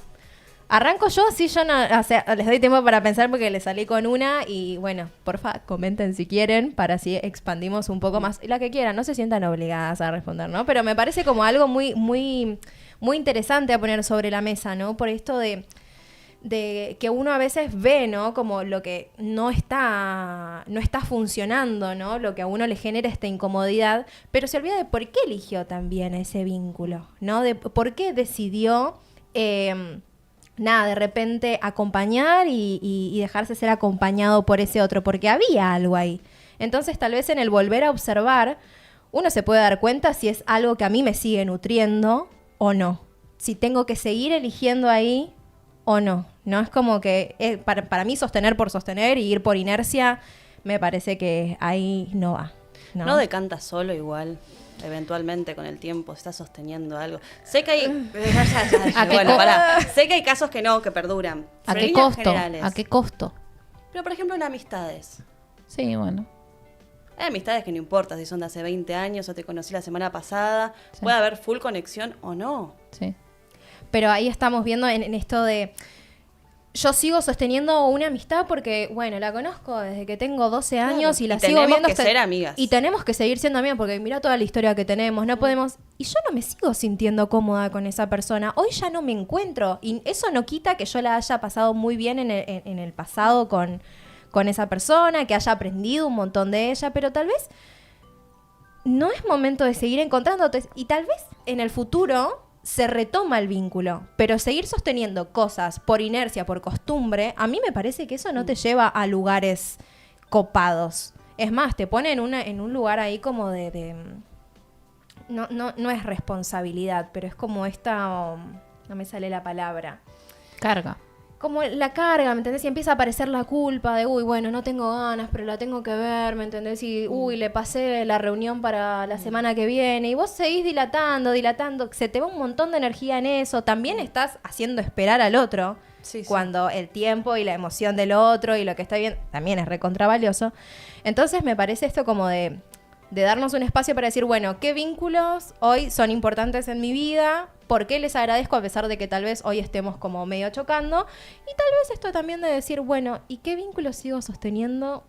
Arranco yo, así yo no, o sea, les doy tiempo para pensar porque les salí con una y bueno, porfa, comenten si quieren para así expandimos un poco más. La que quieran, no se sientan obligadas a responder, ¿no? Pero me parece como algo muy, muy, muy interesante a poner sobre la mesa, ¿no? Por esto de de que uno a veces ve, ¿no? Como lo que no está funcionando, ¿no? Lo que a uno le genera esta incomodidad, pero se olvida de por qué eligió también ese vínculo, ¿no? De por qué decidió, de repente acompañar y dejarse ser acompañado por ese otro, porque había algo ahí. Entonces, tal vez en el volver a observar, uno se puede dar cuenta si es algo que a mí me sigue nutriendo o no. Si tengo que seguir eligiendo ahí o no. No es como que para mí sostener por sostener y ir por inercia, me parece que ahí no va. No decanta solo igual. Eventualmente con el tiempo está sosteniendo algo. Sé que hay sé que hay casos que no, que perduran. ¿A Pero qué en líneas costo? generales. ¿A qué costo? Pero por ejemplo en amistades. Sí, bueno. Hay amistades que no importa si son de hace 20 años o te conocí la semana pasada. Sí. Puede haber full conexión o no. Sí. Pero ahí estamos viendo en esto de... Yo sigo sosteniendo una amistad porque, bueno, la conozco desde que tengo 12 años y la sigo tenemos viendo que ser amigas. Y tenemos que seguir siendo amigas porque mira toda la historia que tenemos, no podemos... Y yo no me sigo sintiendo cómoda con esa persona. Hoy ya no me encuentro. Y eso no quita que yo la haya pasado muy bien en el pasado con esa persona, que haya aprendido un montón de ella, pero tal vez no es momento de seguir encontrándote. Y tal vez en el futuro se retoma el vínculo, pero seguir sosteniendo cosas por inercia, por costumbre, a mí me parece que eso no te lleva a lugares copados. Es más, te pone en un lugar ahí como de no es responsabilidad, pero es como no me sale la palabra. Carga. Como la carga, ¿me entendés? Y empieza a aparecer la culpa de, bueno, no tengo ganas, pero la tengo que ver, ¿me entendés? Y, le pasé la reunión para la semana que viene. Y vos seguís dilatando, se te va un montón de energía en eso. También estás haciendo esperar al otro, Sí, sí. cuando el tiempo y la emoción del otro y lo que está bien también es recontravalioso. Entonces me parece esto como de darnos un espacio para decir, bueno, ¿qué vínculos hoy son importantes en mi vida? ¿Por qué les agradezco a pesar de que tal vez hoy estemos como medio chocando? Y tal vez esto también de decir, bueno, ¿y qué vínculos sigo sosteniendo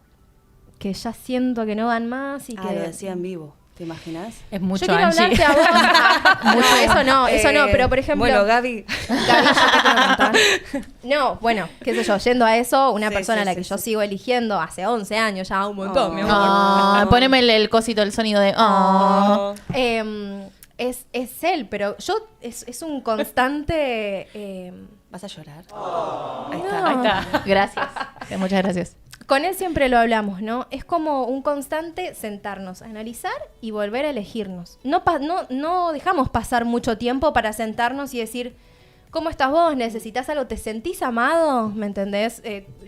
que ya siento que no dan más? Y que Lo decía en vivo, ¿te imaginas? Es mucho, yo quiero Angie. hablarte a vos. No, eso no, pero por ejemplo... Bueno, Gaby. Gaby, yo te quiero contar. No, bueno, qué sé yo, yendo a eso, una Sí, persona sí, a la sí, que yo sí. sigo eligiendo hace 11 años, ya un montón, Oh. mi amor. Ah, poneme el cosito, el sonido de... Oh. Es él, pero es un constante... ¿Vas a llorar? No. Ahí está. Ahí está. Gracias. Muchas gracias. Con él siempre lo hablamos, ¿no? Es como un constante sentarnos, analizar y volver a elegirnos. No dejamos pasar mucho tiempo para sentarnos y decir, ¿cómo estás vos? ¿Necesitas algo? ¿Te sentís amado? ¿Me entendés?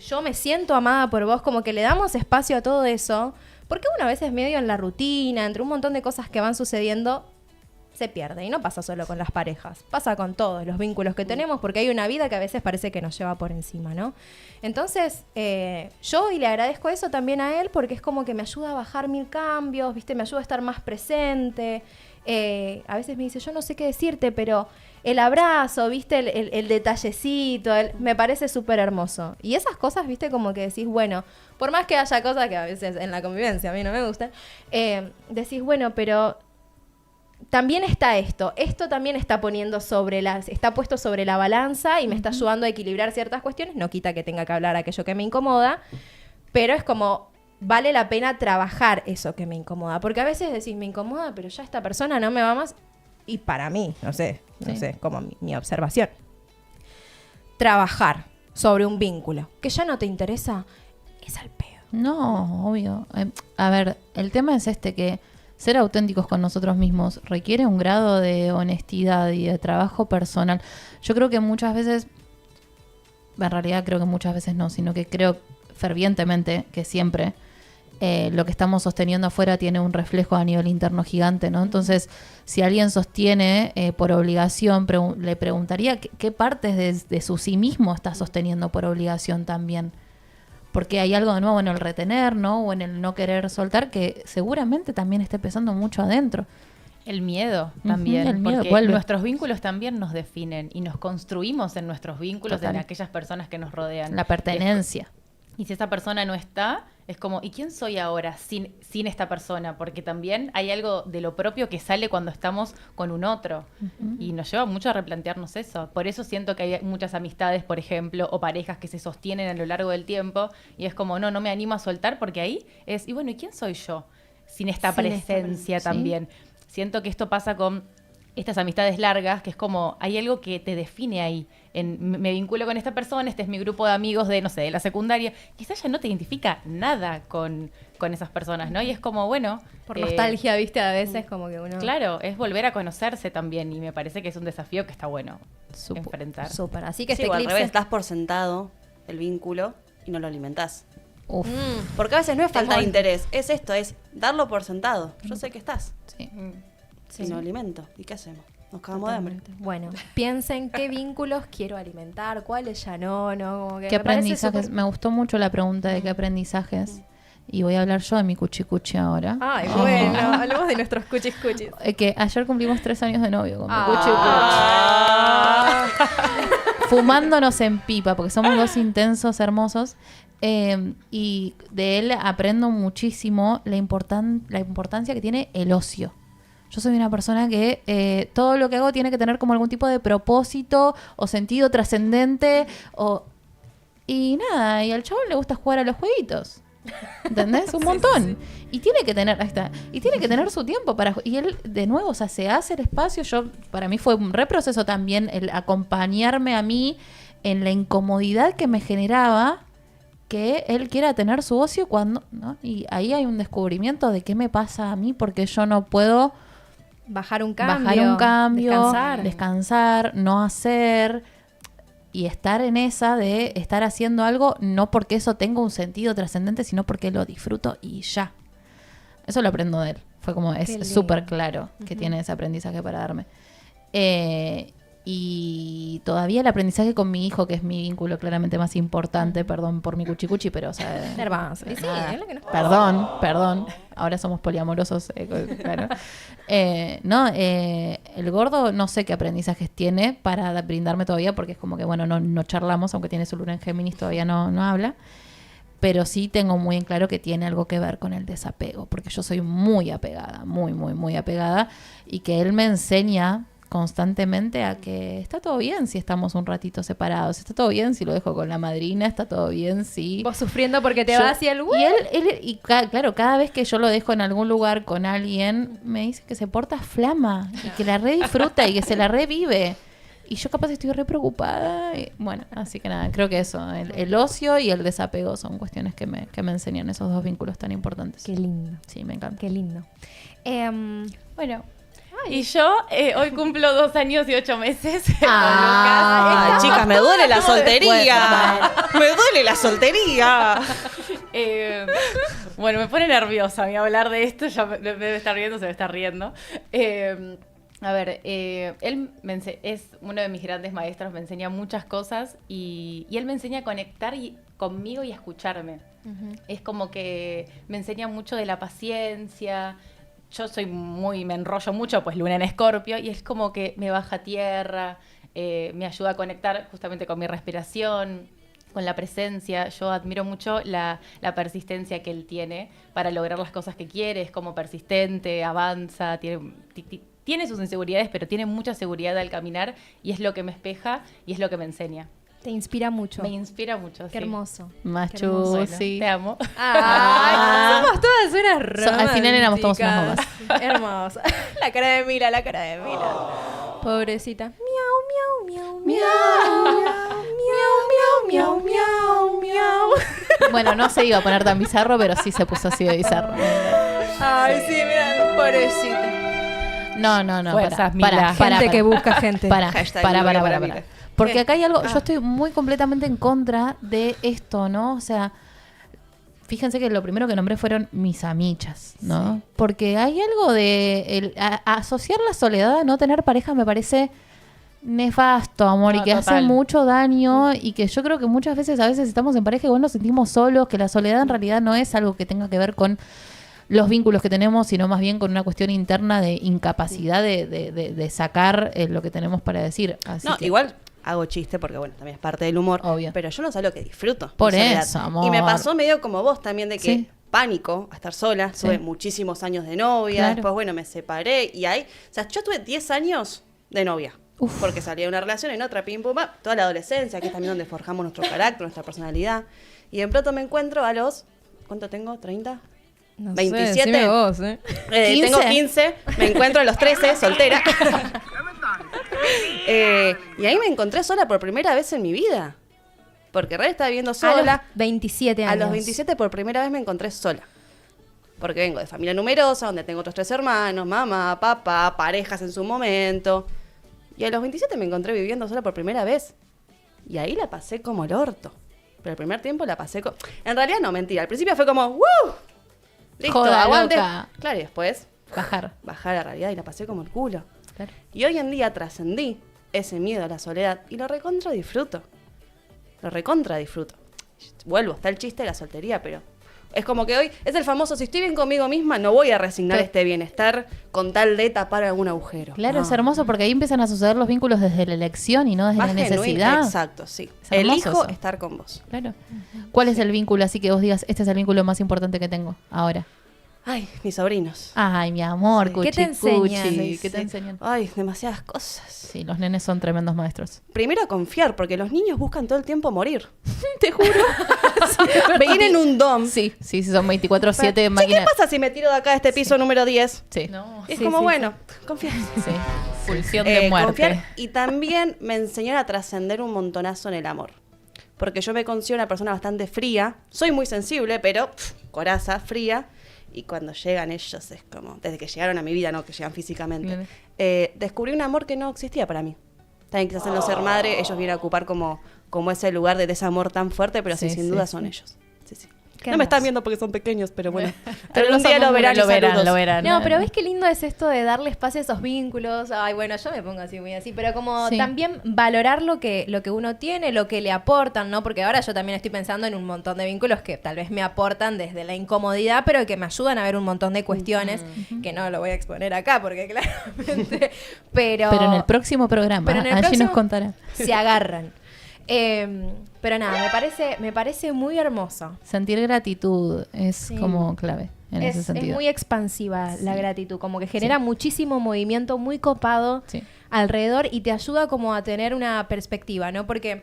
Yo me siento amada por vos, como que le damos espacio a todo eso, porque uno a veces medio en la rutina, entre un montón de cosas que van sucediendo, se pierde. Y no pasa solo con las parejas, pasa con todos los vínculos que tenemos, porque hay una vida que a veces parece que nos lleva por encima, ¿no? Entonces, yo hoy le agradezco eso también a él, porque es como que me ayuda a bajar 1000 cambios, ¿viste? Me ayuda a estar más presente. A veces me dice, yo no sé qué decirte, pero el abrazo, ¿viste? El detallecito, me parece súper hermoso. Y esas cosas, ¿viste? Como que decís, bueno, por más que haya cosas que a veces en la convivencia a mí no me gustan, decís, bueno, pero... también está esto también está está puesto sobre la balanza y me está ayudando a equilibrar ciertas cuestiones, no quita que tenga que hablar aquello que me incomoda, pero es como, vale la pena trabajar eso que me incomoda, porque a veces decís, me incomoda, pero ya esta persona no me va más, y para mí, no sé, como mi observación, trabajar sobre un vínculo que ya no te interesa, es al pedo. No, obvio. A ver, el tema es que ser auténticos con nosotros mismos requiere un grado de honestidad y de trabajo personal. Yo creo que muchas veces, en realidad creo que muchas veces no, sino que creo fervientemente que siempre lo que estamos sosteniendo afuera tiene un reflejo a nivel interno gigante, ¿no? Entonces, si alguien sostiene por obligación, le preguntaría qué partes de su sí mismo está sosteniendo por obligación también. Porque hay algo de nuevo en el retener, ¿no? O en el no querer soltar, que seguramente también esté pesando mucho adentro. El miedo también, el miedo porque vuelve. nuestros vínculos también nos definen y nos construimos en nuestros vínculos, Total. en aquellas personas que nos rodean. La pertenencia. Y si esa persona no está, es como, ¿y quién soy ahora sin esta persona? Porque también hay algo de lo propio que sale cuando estamos con un otro. Y nos lleva mucho a replantearnos eso. Por eso siento que hay muchas amistades, por ejemplo, o parejas que se sostienen a lo largo del tiempo. Y es como, no me animo a soltar porque ahí es, y bueno, ¿y quién soy yo? Sin esta presencia también. Siento que esto pasa con estas amistades largas, que es como, hay algo que te define ahí. Me vinculo con esta persona, este es mi grupo de amigos de, no sé, de la secundaria. Quizás ya no te identifica nada con esas personas, ¿no? Y es como, bueno... Por nostalgia, ¿viste? A veces como que uno... Claro, es volver a conocerse también. Y me parece que es un desafío que está bueno enfrentar. Súper. Así que Sí, este o al eclipse... revés, das por sentado el vínculo y no lo alimentás. Uf, Porque a veces no es falta de interés, es esto, es darlo por sentado. Yo sé que estás. sí. Y no alimento. ¿Y qué hacemos? Nos cagamos de hambre. Totalmente. Bueno, piensen qué vínculos quiero alimentar, cuáles ya no, como que ¿Qué me parece aprendizajes? súper- Me gustó mucho la pregunta de qué aprendizajes. Y voy a hablar yo de mi cuchicuchi ahora. Ay, bueno, hablemos de nuestros cuchis. Que ayer cumplimos 3 años de novio con mi Ah. fumándonos en pipa, porque somos dos intensos, hermosos. Y de él aprendo muchísimo la importancia que tiene el ocio. Yo soy una persona que todo lo que hago tiene que tener como algún tipo de propósito o sentido trascendente. Y nada, y al chabón le gusta jugar a los jueguitos. ¿Entendés? Un montón. Y tiene que tener, ahí está, y tiene que tener su tiempo para, y él de nuevo, o sea, se hace el espacio. Para mí fue un reproceso también el acompañarme a mí en la incomodidad que me generaba que él quiera tener su ocio cuando, ¿no? Y ahí hay un descubrimiento de qué me pasa a mí, porque yo no puedo Bajar un cambio, descansar. descansar, no hacer, y estar en esa de estar haciendo algo no porque eso tenga un sentido trascendente, sino porque lo disfruto y ya. Eso lo aprendo de él. Fue como, Qué es lindo. súper claro que tiene ese aprendizaje para darme. Y todavía el aprendizaje con mi hijo, que es mi vínculo claramente más importante, perdón por mi cuchicuchi, pero o sea... Hermoso. Y sí, nada. es lo que nos- Perdón. Ahora somos poliamorosos, claro. El gordo no sé qué aprendizajes tiene para brindarme todavía, porque es como que, bueno, no charlamos, aunque tiene su luna en Géminis, todavía no habla. Pero sí tengo muy en claro que tiene algo que ver con el desapego, porque yo soy muy apegada, muy apegada, y que él me enseña constantemente a que está todo bien si estamos un ratito separados, está todo bien si lo dejo con la madrina, está todo bien si... Vos sufriendo porque te Yo- vas y el... Claro, cada vez que yo lo dejo en algún lugar con alguien, me dice que se porta flama y que la re disfruta y que se la revive. Y yo capaz estoy re preocupada. Bueno, así que nada, creo que eso, el ocio y el desapego son cuestiones que me enseñan esos dos vínculos tan importantes. Qué lindo, Sí, me encanta. qué lindo. Bueno. Y yo hoy cumplo 2 años y 8 meses. Ay, chicas, me duele la soltería. Me duele la soltería. Bueno, me pone nerviosa a mí hablar de esto. Ya me debe estar riendo, se me está riendo. A ver, él es uno de mis grandes maestros, me enseña muchas cosas y él me enseña a conectar conmigo y a escucharme. Es como que me enseña mucho de la paciencia. Yo me enrollo mucho, pues luna en Escorpio, y es como que me baja a tierra, me ayuda a conectar justamente con mi respiración, con la presencia. Yo admiro mucho la persistencia que él tiene para lograr las cosas que quiere. Es como persistente, avanza, tiene sus inseguridades, pero tiene mucha seguridad al caminar, y es lo que me espeja y es lo que me enseña. Te inspira mucho. Me inspira mucho, Qué sí. hermoso. Machu, Bueno, sí. te amo. Ay, somos todas unas románticas. Al final éramos todos unas Hermosa. La cara de Mila. Pobrecita. Miau. Bueno, no se iba a poner tan bizarro, pero sí se puso así de bizarro. Ay, sí, mira, pobrecita. No. Fuerzas, Mila. Gente que busca gente. Para. Hashtag no voy a Para. Mila. Porque ¿Qué? acá hay algo, yo estoy muy completamente en contra de esto, ¿no? O sea, fíjense que lo primero que nombré fueron mis amichas, ¿no? Sí. Porque hay algo de asociar la soledad a no tener pareja me parece nefasto, amor, y que total. hace mucho daño, y que yo creo que muchas veces, a veces estamos en pareja y igual nos sentimos solos, que la soledad en realidad no es algo que tenga que ver con los vínculos que tenemos, sino más bien con una cuestión interna de incapacidad de sacar lo que tenemos para decir. Así No, que... igual hago chiste porque, bueno, también es parte del humor. Obvio. Pero yo no sé lo que disfruto. Por mi soledad. eso, amor. Y me pasó medio como vos también de que Sí. pánico a estar sola. Sí. Tuve muchísimos años de novia. Claro. Después, bueno, me separé. Y ahí, o sea, yo tuve 10 años de novia. Uf. Porque salí de una relación en otra, pim, pum, pam, toda la adolescencia, que es también donde forjamos nuestro carácter, nuestra personalidad. Y de pronto me encuentro a los, ¿cuánto tengo? ¿30? No 27. Sé, decime vos, ¿eh? 15. Tengo 15, me encuentro a los 13, soltera. Y ahí me encontré sola por primera vez en mi vida. Porque Red estaba viviendo A sola. los 27 años. A los 27 por primera vez me encontré sola. Porque vengo de familia numerosa, donde tengo otros 3 hermanos, mamá, papá, parejas en su momento. Y a los 27 me encontré viviendo sola por primera vez. Y ahí la pasé como el orto. Pero el primer tiempo la pasé como... En realidad no, mentira. Al principio fue como... ¡Woo! Listo, Joda, aguante. loca. Claro, y después Bajar. bajar a la realidad y la pasé como el culo. Claro. Y hoy en día trascendí ese miedo a la soledad y lo recontra disfruto. Lo recontra disfruto. Vuelvo, está el chiste de la soltería, pero es como que hoy es el famoso, si estoy bien conmigo misma, no voy a resignar Claro. este bienestar con tal de tapar algún agujero. Claro, No. es hermoso porque ahí empiezan a suceder los vínculos desde la elección y no desde Más la genuino, necesidad. exacto, sí. Es hermoso Elijo eso. estar con vos. Claro. ¿Cuál es el vínculo así que vos digas, este es el vínculo más importante que tengo ahora? Ay, mis sobrinos. Ay, mi amor, Sí. cuchi, ¿Qué te enseñan? cuchi. ¿Qué te Sí. enseñan? Ay, demasiadas cosas. Sí, los nenes son tremendos maestros. Primero a confiar, porque los niños buscan todo el tiempo morir. Te juro. Tienen un don. Sí, sí, son 24/7 Che, ¿qué máquinas. pasa si me tiro de acá de este piso número 10? Sí, No. Es Sí, como, sí, bueno, confiar. sí. Pulsión de muerte. Confiar. Y también me enseñaron a trascender un montonazo en el amor. Porque yo me considero una persona bastante fría. Soy muy sensible, pero coraza, fría. Y cuando llegan ellos es como, desde que llegaron a mi vida, no que llegan físicamente, Claro. descubrí un amor que no existía para mí. También quizás en no ser madre, ellos vienen a ocupar como ese lugar de ese amor tan fuerte, pero Sí, sin sí, duda sí. son ellos. Sí, sí. Qué No me están hermoso. viendo porque son pequeños, pero bueno. Pero Algún día lo verán y saludos. lo verán. No, pero ves qué lindo es esto de darle espacio a esos vínculos. Ay, bueno, yo me pongo así, muy así, pero como Sí. también valorar lo que uno tiene, lo que le aportan, ¿no? Porque ahora yo también estoy pensando en un montón de vínculos que tal vez me aportan desde la incomodidad, pero que me ayudan a ver un montón de cuestiones que no lo voy a exponer acá, porque claramente. Pero en el próximo programa, pero en el allí próximo nos contará. se agarran. Pero nada, me parece muy hermoso. Sentir gratitud es Sí. como clave en ese Es sentido. muy expansiva la Sí. gratitud, como que genera muchísimo movimiento muy copado Sí. alrededor y te ayuda como a tener una perspectiva, ¿no? Porque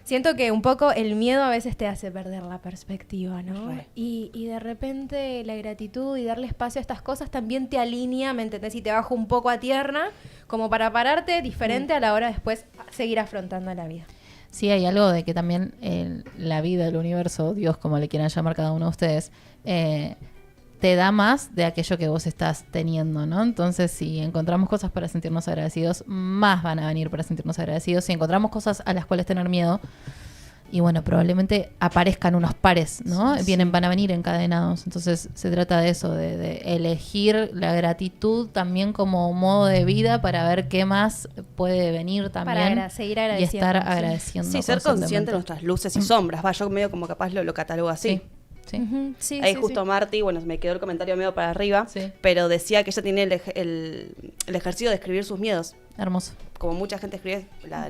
siento que un poco el miedo a veces te hace perder la perspectiva, ¿no? Re. Y de repente la gratitud y darle espacio a estas cosas también te alinea, ¿me entendés? Y te baja un poco a tierra, como para pararte diferente a la hora de después seguir afrontando la vida. Sí, hay algo de que también la vida, el universo, Dios, como le quieran llamar cada uno de ustedes, te da más de aquello que vos estás teniendo, ¿no? Entonces, si encontramos cosas para sentirnos agradecidos, más van a venir para sentirnos agradecidos. Si encontramos cosas a las cuales tener miedo, y bueno, probablemente aparezcan unos pares, ¿no? Van a venir encadenados. Entonces, se trata de eso, de elegir la gratitud también como modo de vida para ver qué más puede venir también. Para seguir y agradeciendo. estar sí. agradeciendo. Sí, ser consciente constantemente. de nuestras luces y sombras. Va, yo medio como capaz lo catalogo así. Sí. Ujú, sí, Ahí sí, justo sí. Marti, bueno, me quedó el comentario medio para arriba, Sí. pero decía que ella tiene el ejercicio de escribir sus miedos. Hermoso. Como mucha gente escribe las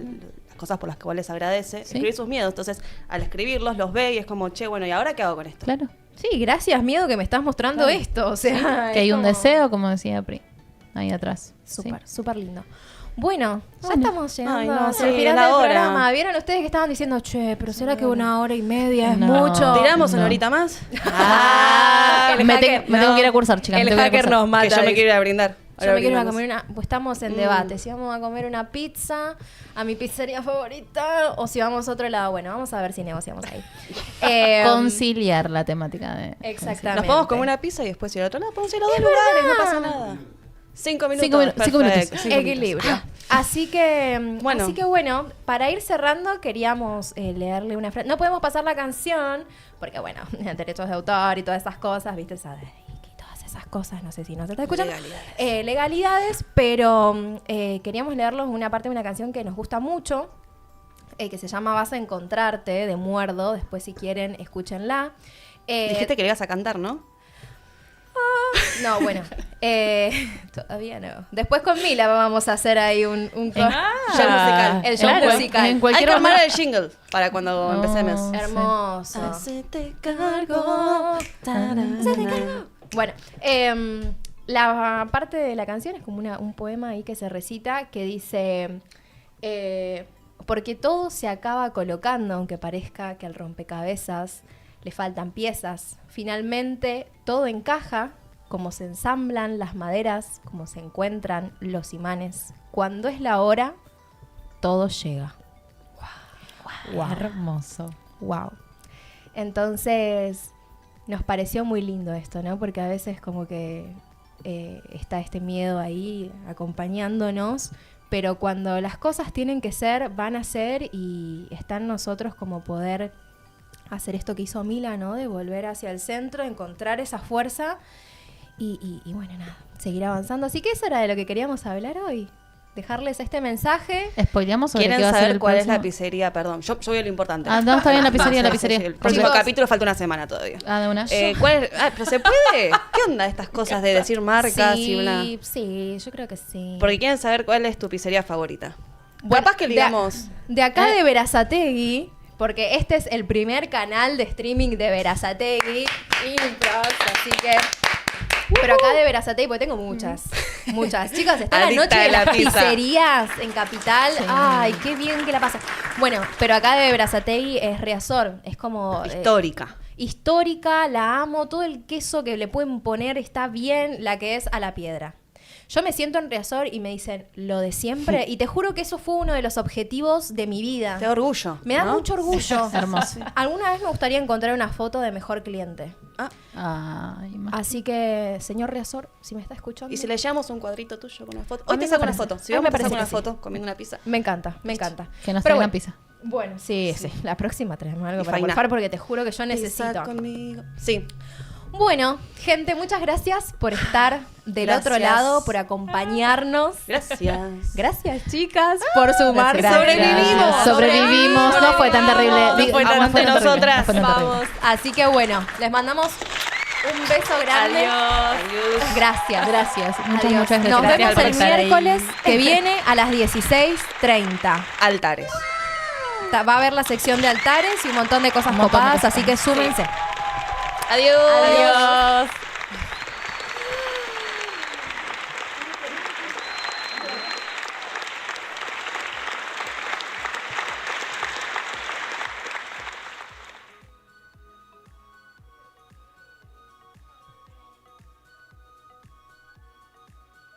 cosas por las cuales agradece, Sí. escribir sus miedos. Entonces, al escribirlos, los ve y es como, che, bueno, ¿y ahora qué hago con esto? Claro. Sí, gracias, miedo, que me estás mostrando Claro. esto. O sea, Que hay es un como- deseo, como decía Pri, ahí atrás. Súper, súper lindo. Bueno, ya Bueno. estamos llegando Ay, no, al sí, final la del hora. programa. ¿Vieron ustedes que estaban diciendo, che, pero será que 1 hora y media es No. mucho? ¿Tiramos una No. horita más? El me, hacker, me tengo que ir a cursar, chicas. me El tengo que ir a hacker cursar. nos mata. Que yo me dice. quiero ir a brindar. Yo Ahora me quiero ir a brindamos. comer una... Pues estamos en debate. Si vamos a comer una pizza a mi pizzería favorita o si vamos a otro lado. Bueno, vamos a ver si negociamos ahí. Conciliar la temática de... Exactamente. Nos podemos comer una pizza y después ir al otro lado. Podemos ir a dos lugares, no pasa nada. 5 minutos. 5 minutos. perfecto, 5 minutos. Equilibrio. Así que Bueno. bueno, para ir cerrando queríamos leerle una frase. No podemos pasar la canción porque bueno, derechos de autor y todas esas cosas, ¿viste? ¿Sabes? Y todas esas cosas, no sé si nos está escuchando. Legalidades, pero queríamos leerlos una parte de una canción que nos gusta mucho, que se llama Vas a encontrarte, de Muerdo. Después si quieren, escúchenla. Dijiste que le ibas a cantar, ¿no? No, bueno. Todavía no. Después con Mila vamos a hacer ahí un show musical. El show Claro, musical. en Hay cualquier que armar momento. el jingle para cuando empecemos. Sí. Hermoso. Hacete cargo. Bueno, la parte de la canción es como un poema ahí que se recita que dice, porque todo se acaba colocando, aunque parezca que al rompecabezas le faltan piezas. Finalmente todo encaja, como se ensamblan las maderas, como se encuentran los imanes. Cuando es la hora, todo llega. Wow. Hermoso. Wow. Entonces, nos pareció muy lindo esto, ¿no? Porque a veces como que está este miedo ahí acompañándonos, pero cuando las cosas tienen que ser, van a ser, y está en nosotros como poder hacer esto que hizo Mila, ¿no? De volver hacia el centro, encontrar esa fuerza y bueno, nada, seguir avanzando. Así que eso era de lo que queríamos hablar hoy. Dejarles este mensaje. Spoileamos sobre ¿Quieren qué va a ser saber el cuál es próximo? la pizzería? Perdón, yo voy a lo importante. Ah, no, está bien, la pizzería, la pizzería. El próximo Chicos. capítulo falta una semana todavía. Ah, de una. ¿Cuál es? Pero ¿se puede? ¿Qué onda estas cosas de decir marcas sí, y bla? Sí, yo creo que sí. Porque quieren saber cuál es tu pizzería favorita. Bueno, Capaz que de- digamos... De acá de Berazategui, porque este es el primer canal de streaming de Berazategui. Intros, así que... Pero acá de Berazategui, porque tengo muchas. Chicos, está la Adicta noche de de la las pizza. pizzerías en Capital. Ay, qué bien que la pasa. Bueno, pero acá de Berazategui es Riazor. Es como... Histórica. histórica, la amo. Todo el queso que le pueden poner está bien. La que es a la piedra. Yo me siento en Riazor y me dicen lo de siempre. Y te juro que eso fue uno de los objetivos de mi vida. Te da orgullo. Me da ¿no? mucho orgullo. Hermoso. Alguna vez me gustaría encontrar una foto de mejor cliente. Ay, Así que, señor Riazor, si me está escuchando. Y si le llevamos un cuadrito tuyo con una foto. A Hoy mí te me saco una parece. foto. Si A mí vamos me a sacar una parece que foto comiendo una pizza. Me encanta, me encanta. que nos Pero traigan bueno, pizza. Bueno, sí. La próxima traemos algo Y para fainá. morfar porque te juro que yo necesito. Pizza conmigo. Sí. Bueno, gente, muchas gracias por estar del Gracias. otro lado, por acompañarnos. Gracias. Gracias, chicas, por sumarse. Gracias. Sobrevivimos. Sobrevivimos. No fue tan terrible. No fue tan Vamos, de tan terrible. nosotras. No fue tan terrible. Vamos. Así que bueno, les mandamos un beso grande. Adiós. Gracias. Gracias. Muchas, Adiós. muchas gracias. Nos Gracias vemos por el estar ahí. miércoles que viene a las 16:30. Altares. Va a haber la sección de altares y un montón de cosas Un montón de copadas, cosas. así que súmense. Adiós. Adiós.